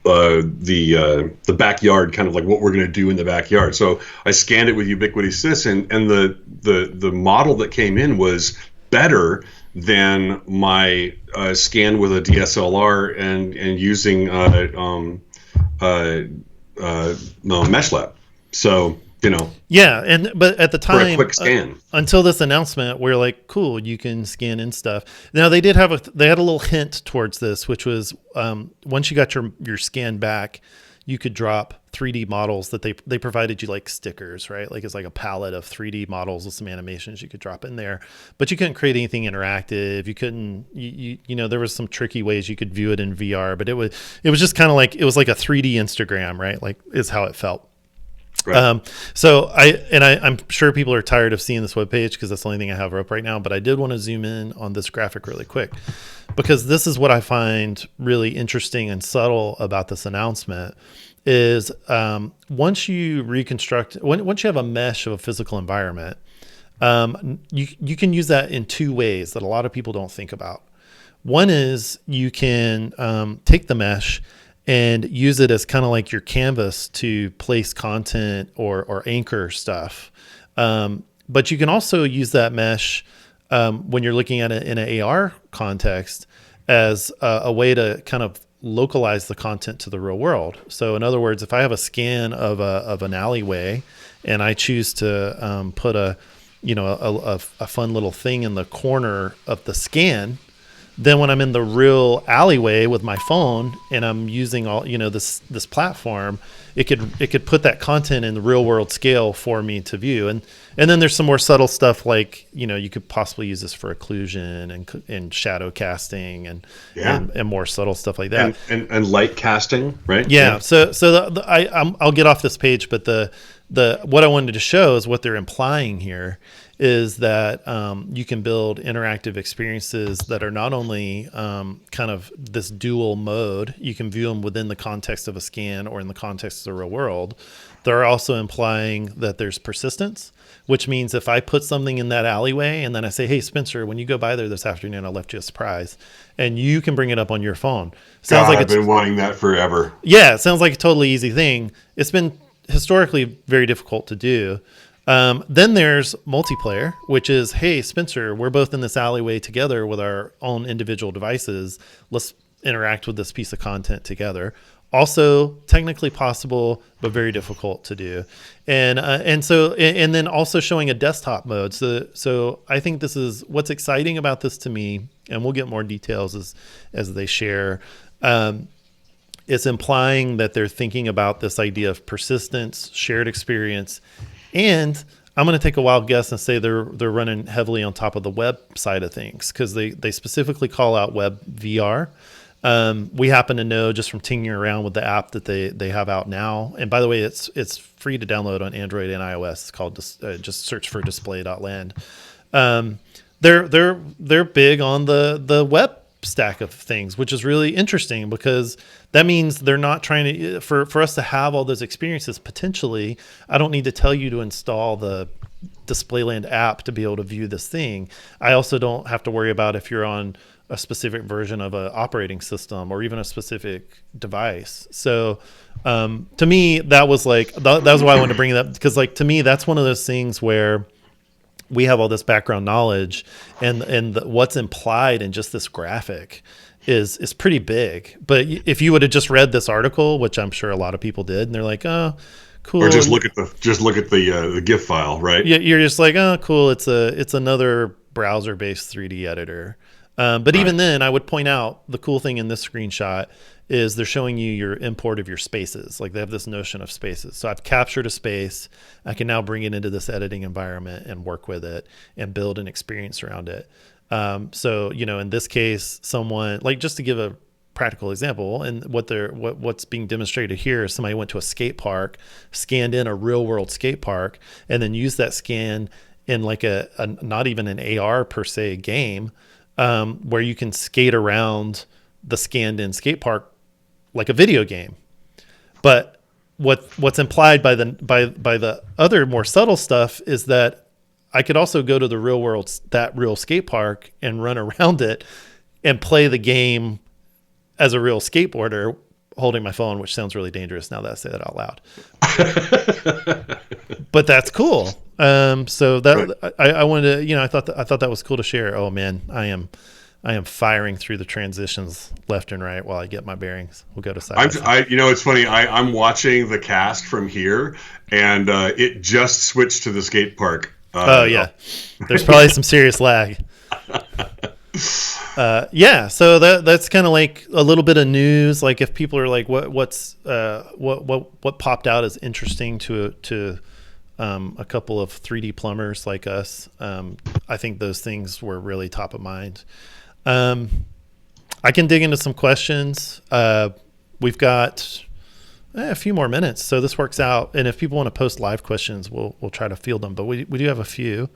the backyard, kind of like what we're going to do in the backyard. So I scanned it with Ubiquity 6, and the model that came in was better than my scan with a DSLR and using Mesh Lab. So yeah, but at the time, for a quick scan, until this announcement, we're like, cool, you can scan in stuff. Now they had a little hint towards this, which was once you got your scan back, you could drop 3D models that they provided you, like stickers, right? Like it's like a palette of 3D models with some animations you could drop in there, but you couldn't create anything interactive. You couldn't, there was some tricky ways you could view it in VR, but it was just kind of like, it was like a 3D Instagram, right? Like is how it felt. Right. So I'm sure people are tired of seeing this webpage because that's the only thing I have up right now, but I did want to zoom in on this graphic really quick because this is what I find really interesting and subtle about this announcement is once you once you have a mesh of a physical environment, you can use that in two ways that a lot of people don't think about. One is you can take the mesh and use it as kind of like your canvas to place content or anchor stuff. But you can also use that mesh when you're looking at it in an AR context as a way to kind of localize the content to the real world. So in other words, if I have a scan of an alleyway and I choose to put a fun little thing in the corner of the scan, then when I'm in the real alleyway with my phone and I'm using all, this platform, it could put that content in the real world scale for me to view. And then there's some more subtle stuff like, you could possibly use this for occlusion and shadow casting and more subtle stuff like that. And light casting, right? Yeah. So I'll get off this page, but what I wanted to show is what they're implying here is that you can build interactive experiences that are not only kind of this dual mode, you can view them within the context of a scan or in the context of the real world. They're also implying that there's persistence, which means if I put something in that alleyway and then I say, hey, Spencer, when you go by there this afternoon, I left you a surprise, and you can bring it up on your phone. I've been wanting that forever. Yeah, it sounds like a totally easy thing. It's been historically very difficult to do. Then there's multiplayer, which is, hey, Spencer, we're both in this alleyway together with our own individual devices. Let's interact with this piece of content together. Also technically possible, but very difficult to do. And then also showing a desktop mode. So I think this is what's exciting about this to me, and we'll get more details as they share. It's implying that they're thinking about this idea of persistence, shared experience, and I'm going to take a wild guess and say they're running heavily on top of the web side of things, because they specifically call out web VR. We happen to know just from tinkering around with the app that they have out now. And by the way, it's free to download on Android and iOS. It's called just search for display.land. They're big on the web stack of things, which is really interesting, because that means they're not trying to, for us to have all those experiences potentially, I don't need to tell you to install the Displayland app to be able to view this thing. I also don't have to worry about if you're on a specific version of an operating system or even a specific device. So to me, that was why I wanted to bring it up, because to me, that's one of those things where we have all this background knowledge, and what's implied in just this graphic is pretty big. But if you would have just read this article, which I'm sure a lot of people did, and they're like, oh, cool. Or just look at the GIF file, right? You're just like, oh, cool. It's another browser-based 3D editor. But even then, I would point out the cool thing in this screenshot is they're showing you your import of your spaces. Like, they have this notion of spaces. So I've captured a space. I can now bring it into this editing environment and work with it and build an experience around it. So, in this case, someone, like, just to give a practical example, and what's being demonstrated here is somebody went to a skate park, scanned in a real world skate park, and then used that scan in like a not even an AR per se game, where you can skate around the scanned in skate park like a video game. But what's implied by the other more subtle stuff is that I could also go to the real world, that real skate park, and run around it and play the game as a real skateboarder holding my phone, which sounds really dangerous now that I say that out loud. But that's cool. So that right. I wanted to, I thought that was cool to share. Oh man, I am firing through the transitions left and right while I get my bearings. We'll go to side. It's funny. I'm watching the cast from here, and it just switched to the skate park. Oh yeah, there's probably some serious lag. So that's kind of like a little bit of news. Like, if people are like, what popped out as interesting to a couple of 3D plumbers like us. I think those things were really top of mind. I can dig into some questions. We've got a few more minutes, so this works out. And if people want to post live questions, we'll try to field them. But we do have a few.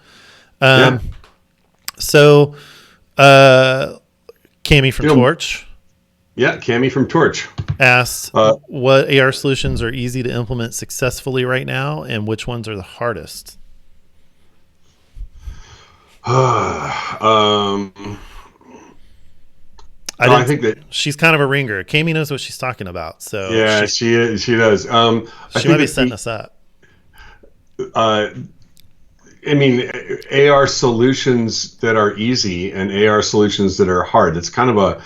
So, Cami from Torch. Yeah, Cami from Torch asks, what AR solutions are easy to implement successfully right now, and which ones are the hardest? I think that she's kind of a ringer. Cami knows what she's talking about. So yeah, she does. She might be setting us up. I mean, AR solutions that are easy and AR solutions that are hard. It's kind of a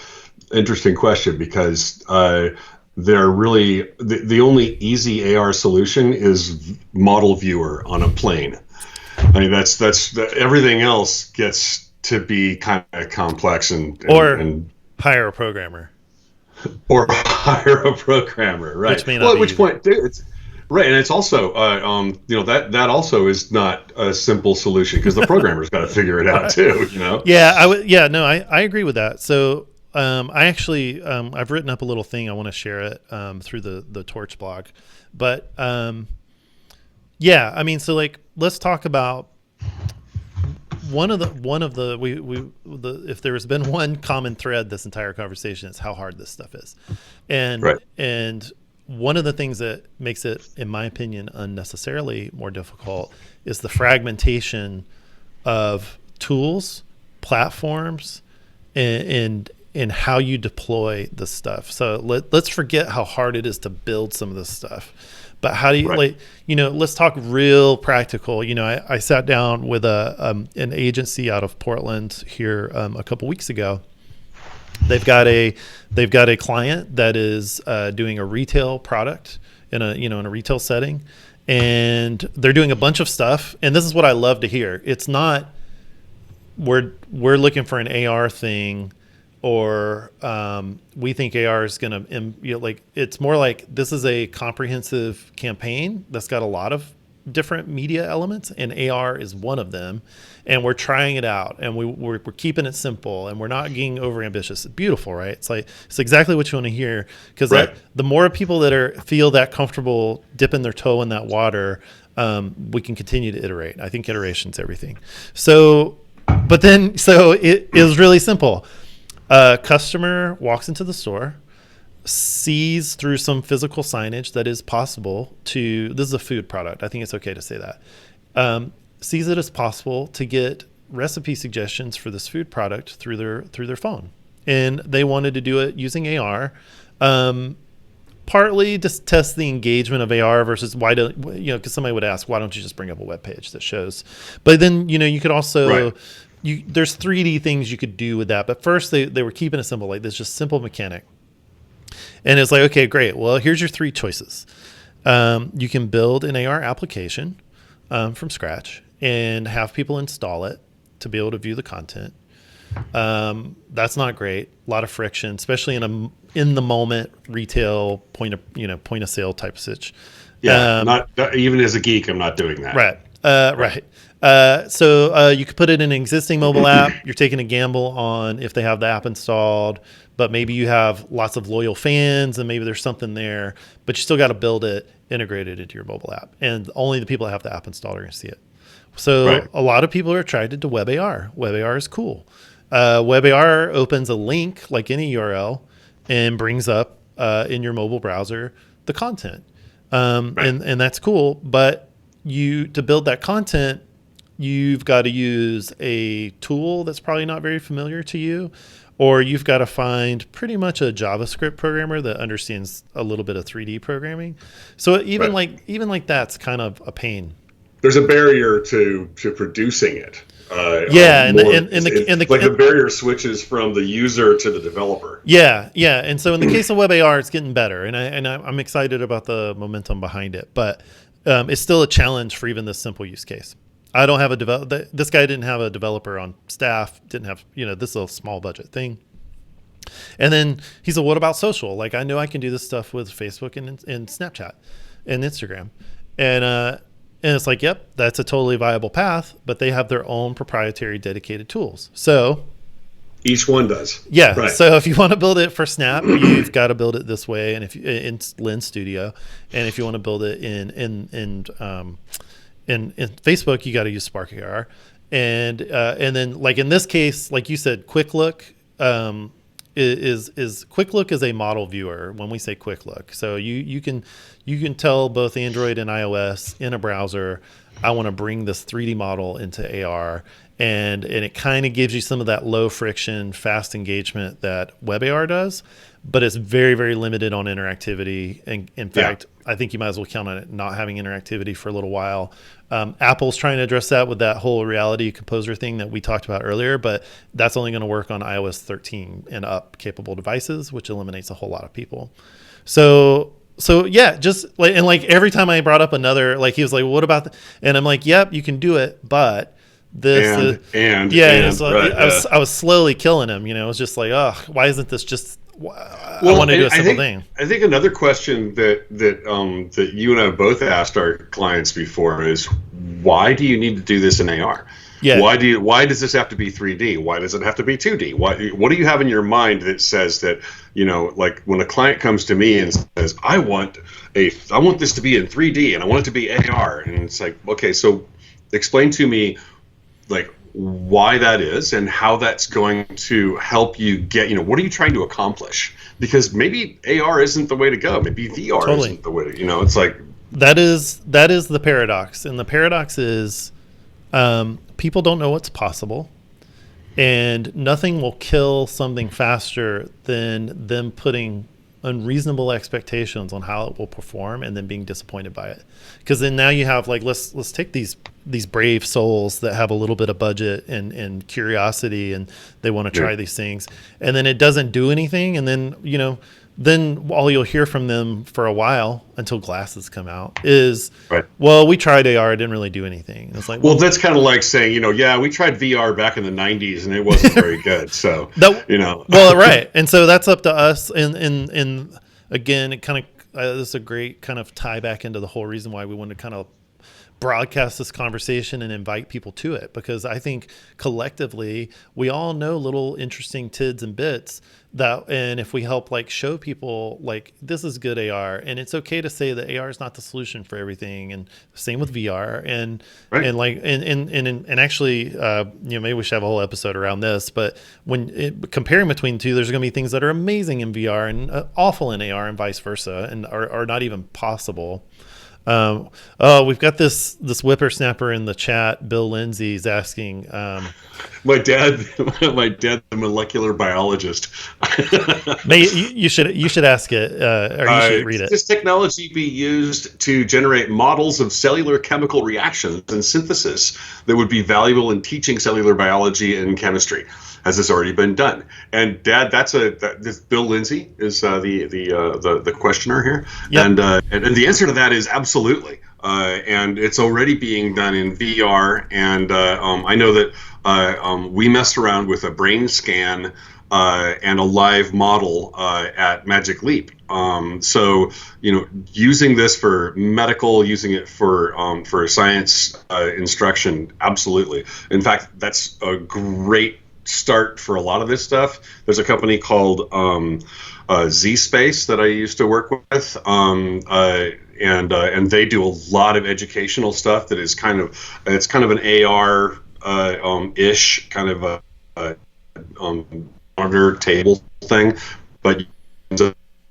interesting question, because they're really the only easy AR solution is model viewer on a plane. I mean, that's everything else gets to be kind of complex and hire a programmer. Or hire a programmer, right? Which may not be at which point it's right, and it's also that also is not a simple solution, because the programmer's got to figure it out too. Yeah, I agree with that. So I actually I've written up a little thing. I want to share it through the Torch blog, but so like, let's talk about if there has been one common thread this entire conversation, it's how hard this stuff is. And one of the things that makes it, in my opinion, unnecessarily more difficult is the fragmentation of tools, platforms, and how you deploy this stuff. So let's forget how hard it is to build some of this stuff. But how do you Right. let's talk real practical. I sat down with an agency out of Portland here a couple weeks ago. They've got a client that is doing a retail product in a retail setting, and they're doing a bunch of stuff. And this is what I love to hear. It's not we're looking for an AR thing, or we think AR is going to it's more like this is a comprehensive campaign that's got a lot of different media elements, and AR is one of them, and we're trying it out, and we're keeping it simple, and we're not getting over ambitious. It's beautiful, right? It's exactly what you want to hear, because the more people that feel that comfortable dipping their toe in that water, we can continue to iterate. I think iteration's everything. So it is really simple. A customer walks into the store, sees through some physical signage that is possible this is a food product. I think it's okay to say that. Sees it as possible to get recipe suggestions for this food product through their phone. And they wanted to do it using AR. Partly just test the engagement of AR versus because somebody would ask, why don't you just bring up a web page that shows? But then, you could also, there's 3D things you could do with that. But first they were keeping it simple, like this just simple mechanic. And it's like, okay, great. Well, here's your 3 choices. You can build an AR application from scratch and have people install it to be able to view the content. That's not great. A lot of friction, especially in the moment retail point of sale type of situation. Yeah, not even as a geek, I'm not doing that. Right. So you could put it in an existing mobile app. You're taking a gamble on if they have the app installed, but maybe you have lots of loyal fans and maybe there's something there, but you still got to build it integrated into your mobile app. And only the people that have the app installed are going to see it. So a lot of people are attracted to WebAR. WebAR is cool. WebAR opens a link like any URL and brings up in your mobile browser the content. And that's cool. But to build that content, you've got to use a tool that's probably not very familiar to you, or you've got to find pretty much a JavaScript programmer that understands a little bit of 3D programming. So even like that's kind of a pain. There's a barrier to producing it. The barrier switches from the user to the developer. Yeah. And so in the case of WebAR, it's getting better, and I'm excited about the momentum behind it. But it's still a challenge for even this simple use case. I don't have this guy didn't have a developer on staff, didn't have, this is a small budget thing. And then he said, what about social? Like, I know I can do this stuff with Facebook and Snapchat and Instagram. And it's like, yep, that's a totally viable path, but they have their own proprietary dedicated tools. So each one does. Yeah. Right. So if you want to build it for Snap, you've got to build it this way. And if you, in Lens Studio, and if you want to build it in Facebook, you got to use Spark AR. And then like in this case, like you said, Quick Look is Quick Look is a model viewer when we say Quick Look. So you can tell both Android and iOS in a browser, I want to bring this 3D model into AR, and it kind of gives you some of that low friction, fast engagement that WebAR does, but it's very, very limited on interactivity. And in fact, I think you might as well count on it not having interactivity for a little while. Apple's trying to address that with that whole Reality Composer thing that we talked about earlier, but that's only going to work on iOS 13 and up capable devices, which eliminates a whole lot of people. So yeah, just like, and like every time I brought up another, like he was like, well, what about and I'm like, yep, you can do it, but this I was slowly killing him. It was just like, oh, why isn't this just? I want to do a simple thing. I think another question that you and I both asked our clients before is, why do you need to do this in AR? Yeah. Why does this have to be 3D? Why does it have to be 2D? What do you have in your mind that says that, like when a client comes to me and says, I want this to be in 3D and I want it to be AR, and it's like, okay, so explain to me like why that is and how that's going to help you get, what are you trying to accomplish? Because maybe AR isn't the way to go. Maybe VR isn't the way to, it's like. That is the paradox. And the paradox is people don't know what's possible, and nothing will kill something faster than them putting unreasonable expectations on how it will perform and then being disappointed by it. Because then now you have like, let's take these brave souls that have a little bit of budget and curiosity, and they want to try these things, and then it doesn't do anything. And then, then all you'll hear from them for a while until glasses come out is, well, we tried AR, it didn't really do anything. And it's like, well, that's kind of like saying, we tried VR back in the 90s and it wasn't very good. So, Well, right. And so that's up to us. And again, it kind of, this is a great kind of tie back into the whole reason why we wanted to kind of broadcast this conversation and invite people to it, because I think collectively we all know little interesting tids and bits that, and if we help like show people like this is good AR, and it's okay to say that AR is not the solution for everything, and same with VR, and actually maybe we should have a whole episode around this, but when comparing between the two, there's going to be things that are amazing in VR and awful in AR and vice versa, and are not even possible. We've got this whippersnapper in the chat. Bill Lindsay is asking. My dad, the molecular biologist. You should ask it, or you should read it. This technology be used to generate models of cellular chemical reactions and synthesis that would be valuable in teaching cellular biology and chemistry. Has this already been done? And Dad, this Bill Lindsay is the questioner here, and the answer to that is absolutely. And it's already being done in VR, and I know that we messed around with a brain scan and a live model at Magic Leap. So using this for medical, using it for science instruction, absolutely. In fact, that's a great start for a lot of this stuff. There's a company called Z Space that I used to work with, and they do a lot of educational stuff that is kind of an AR ish kind of a monitor table thing, but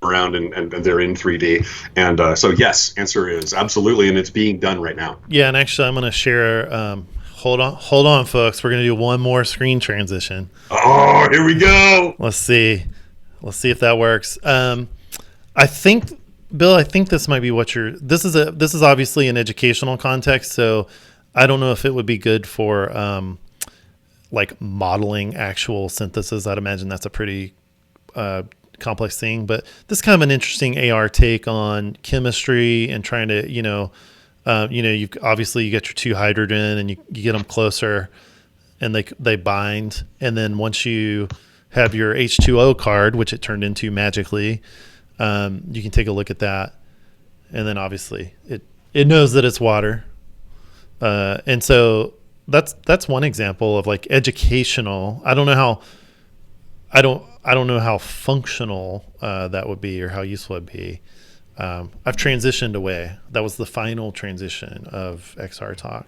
around and they're in 3D, and so yes, answer is absolutely, and it's being done right now. Yeah, and actually I'm going to share. Hold on, folks. We're going to do one more screen transition. Oh, here we go. Let's see if that works. I think, Bill, this might be what this is obviously an educational context, so I don't know if it would be good for like modeling actual synthesis. I'd imagine that's a pretty complex thing, but this is kind of an interesting AR take on chemistry and trying to, you get your two hydrogen and you get them closer and they bind. And then once you have your H2O card, which it turned into magically, you can take a look at that. And then obviously it knows that it's water. And so that's one example of like educational. I don't know how functional that would be or how useful it'd be. I've transitioned away. That was the final transition of XR talk.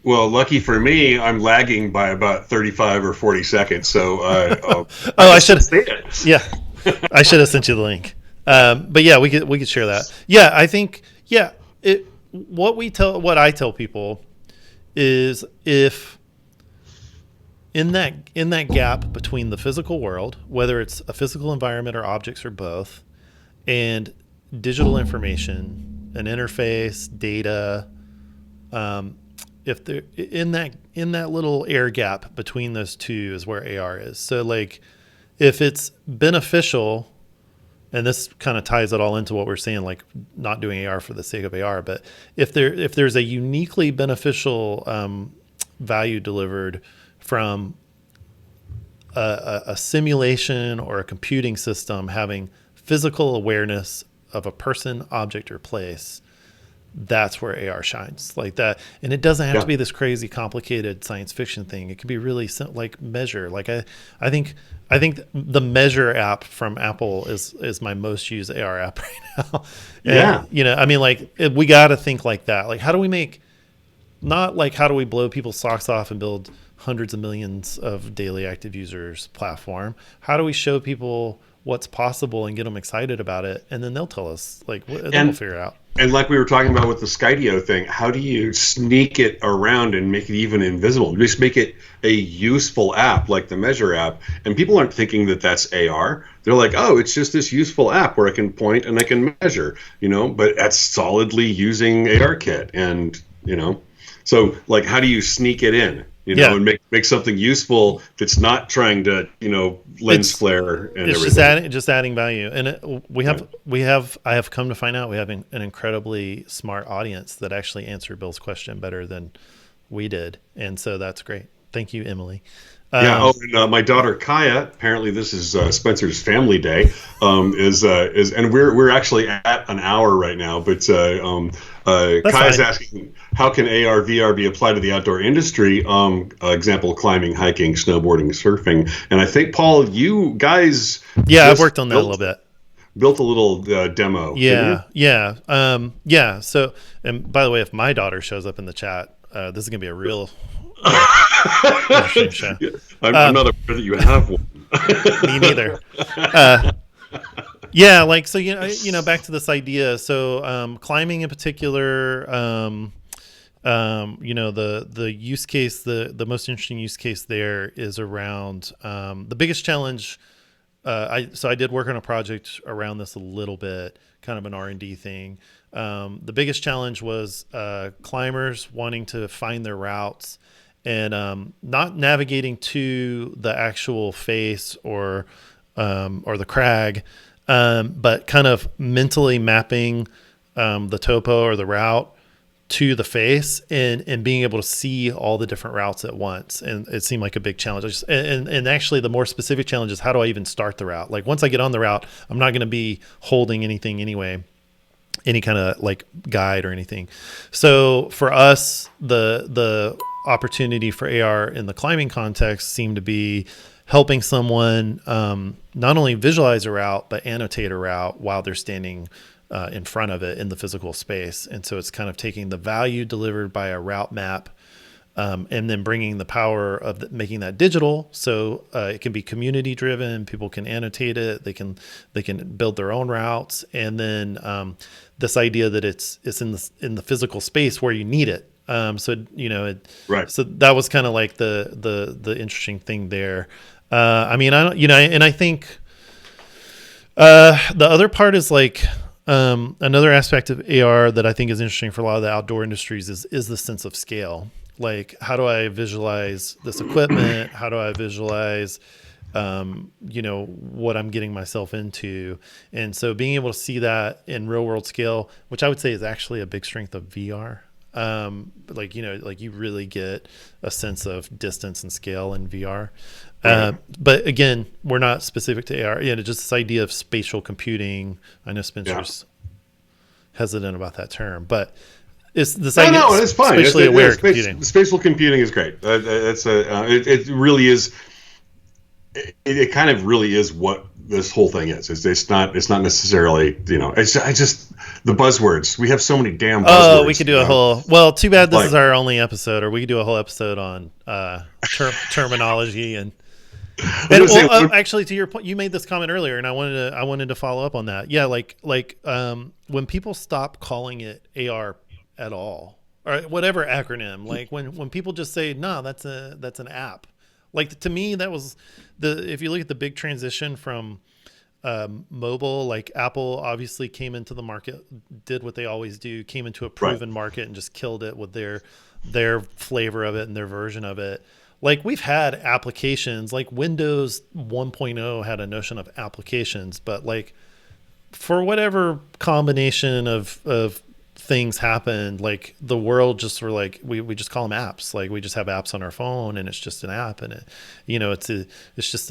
Well, lucky for me, I'm lagging by about 35 or 40 seconds. So, I should have. Yeah, I should have sent you the link. But yeah, we could share that. Yeah, I think what I tell people is if in that gap between the physical world, whether it's a physical environment or objects or both, and digital information, an interface, data, if they're in that little air gap between those two is where AR is. So like if it's beneficial, and this kind of ties it all into what we're saying, like not doing AR for the sake of AR, but if there's a uniquely beneficial value delivered from a simulation or a computing system having physical awareness of a person, object, or place, that's where AR shines like that. And it doesn't have to be this crazy complicated science fiction thing. It can be really like Measure. Like I think the Measure app from Apple is my most used AR app right now. And, we got to think like that. Like how do we blow people's socks off and build hundreds of millions of daily active users platform? How do we show people what's possible and get them excited about it, and then they'll tell us, like, then we'll And figure it out. and like we were talking about with the Skydio thing, how do you sneak it around and make it even invisible? Just make it a useful app like the Measure app. And people aren't thinking that that's AR. They're like, oh, it's just this useful app where I can point and I can measure, but that's solidly using ARKit. And, so like, how do you sneak it in? And make something useful that's not trying to, lens flare and it's everything. just adding value. And I have come to find out we have an incredibly smart audience that actually answered Bill's question better than we did. And so that's great. Thank you, Emily. Yeah. And my daughter Kaya. Apparently, this is Spencer's family day. And we're actually at an hour right now. But Kaya's asking, how can AR VR be applied to the outdoor industry? Example: climbing, hiking, snowboarding, surfing. And I think Paul, you guys, I've worked on that a little bit. Built a little demo. Yeah. So, and by the way, if my daughter shows up in the chat, this is gonna be a real. Show. I'm not aware that you have one. Me neither. So back to this idea. So climbing in particular, the use case, the most interesting use case there is around the biggest challenge. I did work on a project around this a little bit, kind of an R&D thing. The biggest challenge was climbers wanting to find their routes and not navigating to the actual face or the crag, but kind of mentally mapping the topo or the route to the face and being able to see all the different routes at once. And it seemed like a big challenge. And actually the more specific challenge is, how do I even start the route? Like once I get on the route, I'm not going to be holding anything anyway, any kind of like guide or anything. So for us, the opportunity for AR in the climbing context seemed to be helping someone not only visualize a route, but annotate a route while they're standing in front of it in the physical space. And so it's kind of taking the value delivered by a route map and then bringing the power of making that digital. So it can be community driven. People can annotate it. They can build their own routes. And then this idea that it's in the physical space where you need it. Right. So that was kind of like the interesting thing there. I think the other part is like another aspect of AR that I think is interesting for a lot of the outdoor industries is the sense of scale. Like, how do I visualize this equipment? How do I visualize, what I'm getting myself into? And so being able to see that in real world scale, which I would say is actually a big strength of VR. You really get a sense of distance and scale in VR. But again, we're not specific to AR. Just this idea of spatial computing. I know Spencer's hesitant about that term, but it's this idea. No, it's fine. Spatially aware computing. Spatial computing is great. It really is. It kind of really is what this whole thing is. It's not necessarily, it's just the buzzwords. We have so many damn buzzwords. Oh, we could do a whole, well, too bad this is our only episode, or we could do a whole episode on terminology and actually, to your point, you made this comment earlier, and I wanted to follow up on that. Yeah, when people stop calling it AR at all, or whatever acronym, like when people just say, no, that's an app. Like, to me, that was if you look at the big transition from mobile, like Apple obviously came into the market, did what they always do, came into a proven market and just killed it with their flavor of it and their version of it. Like, we've had applications, like Windows 1.0 had a notion of applications, but like for whatever combination of things happened, like the world just were like, we just call them apps. Like, we just have apps on our phone and it's just an app, and it's just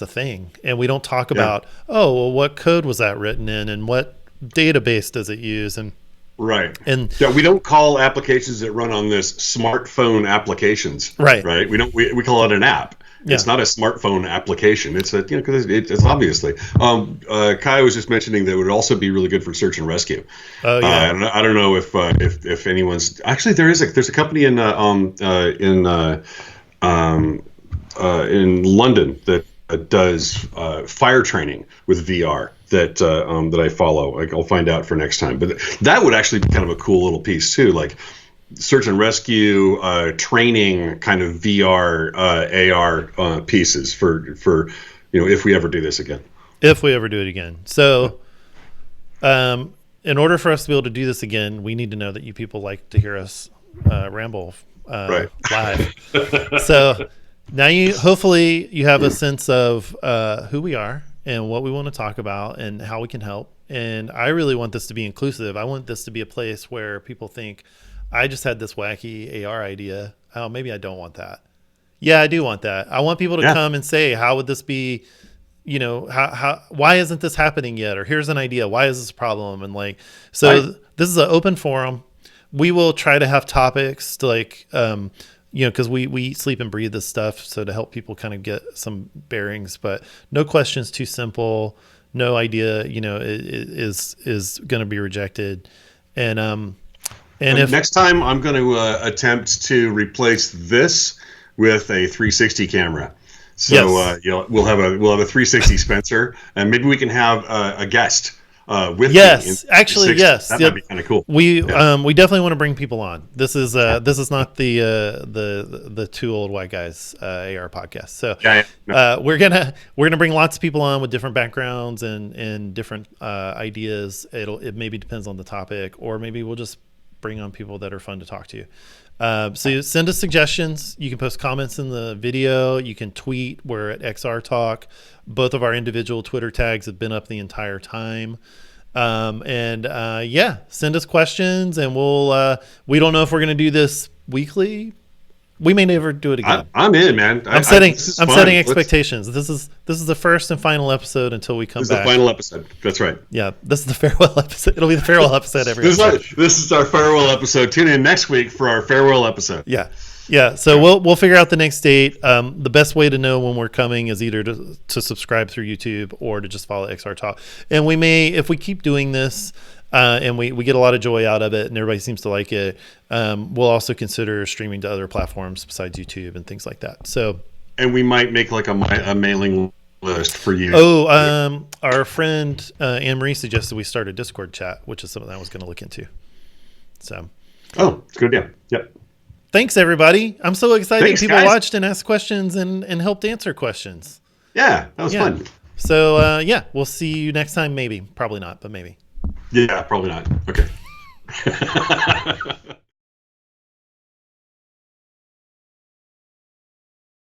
a thing. And we don't talk about, what code was that written in and what database does it use? And right. And we don't call applications that run on this smartphone applications. Right. We call it an app. Yeah. It's not a smartphone application. It's because it's obviously. Kai was just mentioning that it would also be really good for search and rescue. Oh yeah. I don't know if anyone's actually there's a company in London that does fire training with VR that I follow. I'll find out for next time. But that would actually be kind of a cool little piece too, like search and rescue training kind of VR AR pieces for if we ever do this again. If we ever do it again. So in order for us to be able to do this again, we need to know that you people like to hear us ramble Right. live. So now hopefully you have a sense of who we are and what we want to talk about and how we can help. And I really want this to be inclusive. I want this to be a place where people think, I just had this wacky AR idea. Oh, maybe I don't want that. Yeah, I do want that. I want people to come and say, how would this be, why isn't this happening yet? Or here's an idea. Why is this a problem? And this is an open forum. We will try to have topics to because we sleep and breathe this stuff. So to help people kind of get some bearings, but no questions too simple. No idea, is going to be rejected. And if next time I'm going to attempt to replace this with a 360 camera. So we'll have a 360 Spencer, and maybe we can have a guest with me. Yes, actually, yes, that might be kind of cool. We definitely want to bring people on. This is not the two old white guys AR podcast. So we're gonna bring lots of people on with different backgrounds and different ideas. It maybe depends on the topic, or maybe we'll just bring on people that are fun to talk to. So you send us suggestions. You can post comments in the video. You can tweet. We're at XR Talk. Both of our individual Twitter tags have been up the entire time. Send us questions, and we don't know if we're going to do this weekly. We may never do it again. I'm in, man. I'm setting expectations. This is the first and final episode until we come back. This is the final episode. That's right. Yeah, this is the farewell episode. It'll be the farewell episode every episode. This is our farewell episode. Tune in next week for our farewell episode. Yeah. So we'll figure out the next date. The best way to know when we're coming is either to subscribe through YouTube or to just follow XR Talk. And we may, if we keep doing this, and we get a lot of joy out of it and everybody seems to like it, we'll also consider streaming to other platforms besides YouTube and things like that. So, and we might make like a mailing list for you. Our friend Anne-Marie suggested we start a Discord chat, which is something I was going to look into. So, it's good. Yep. Thanks everybody. I'm so excited people guys. watched and asked questions and helped answer questions. Yeah, that was fun. So we'll see you next time. Maybe, probably not, but maybe. Yeah, probably not. Okay.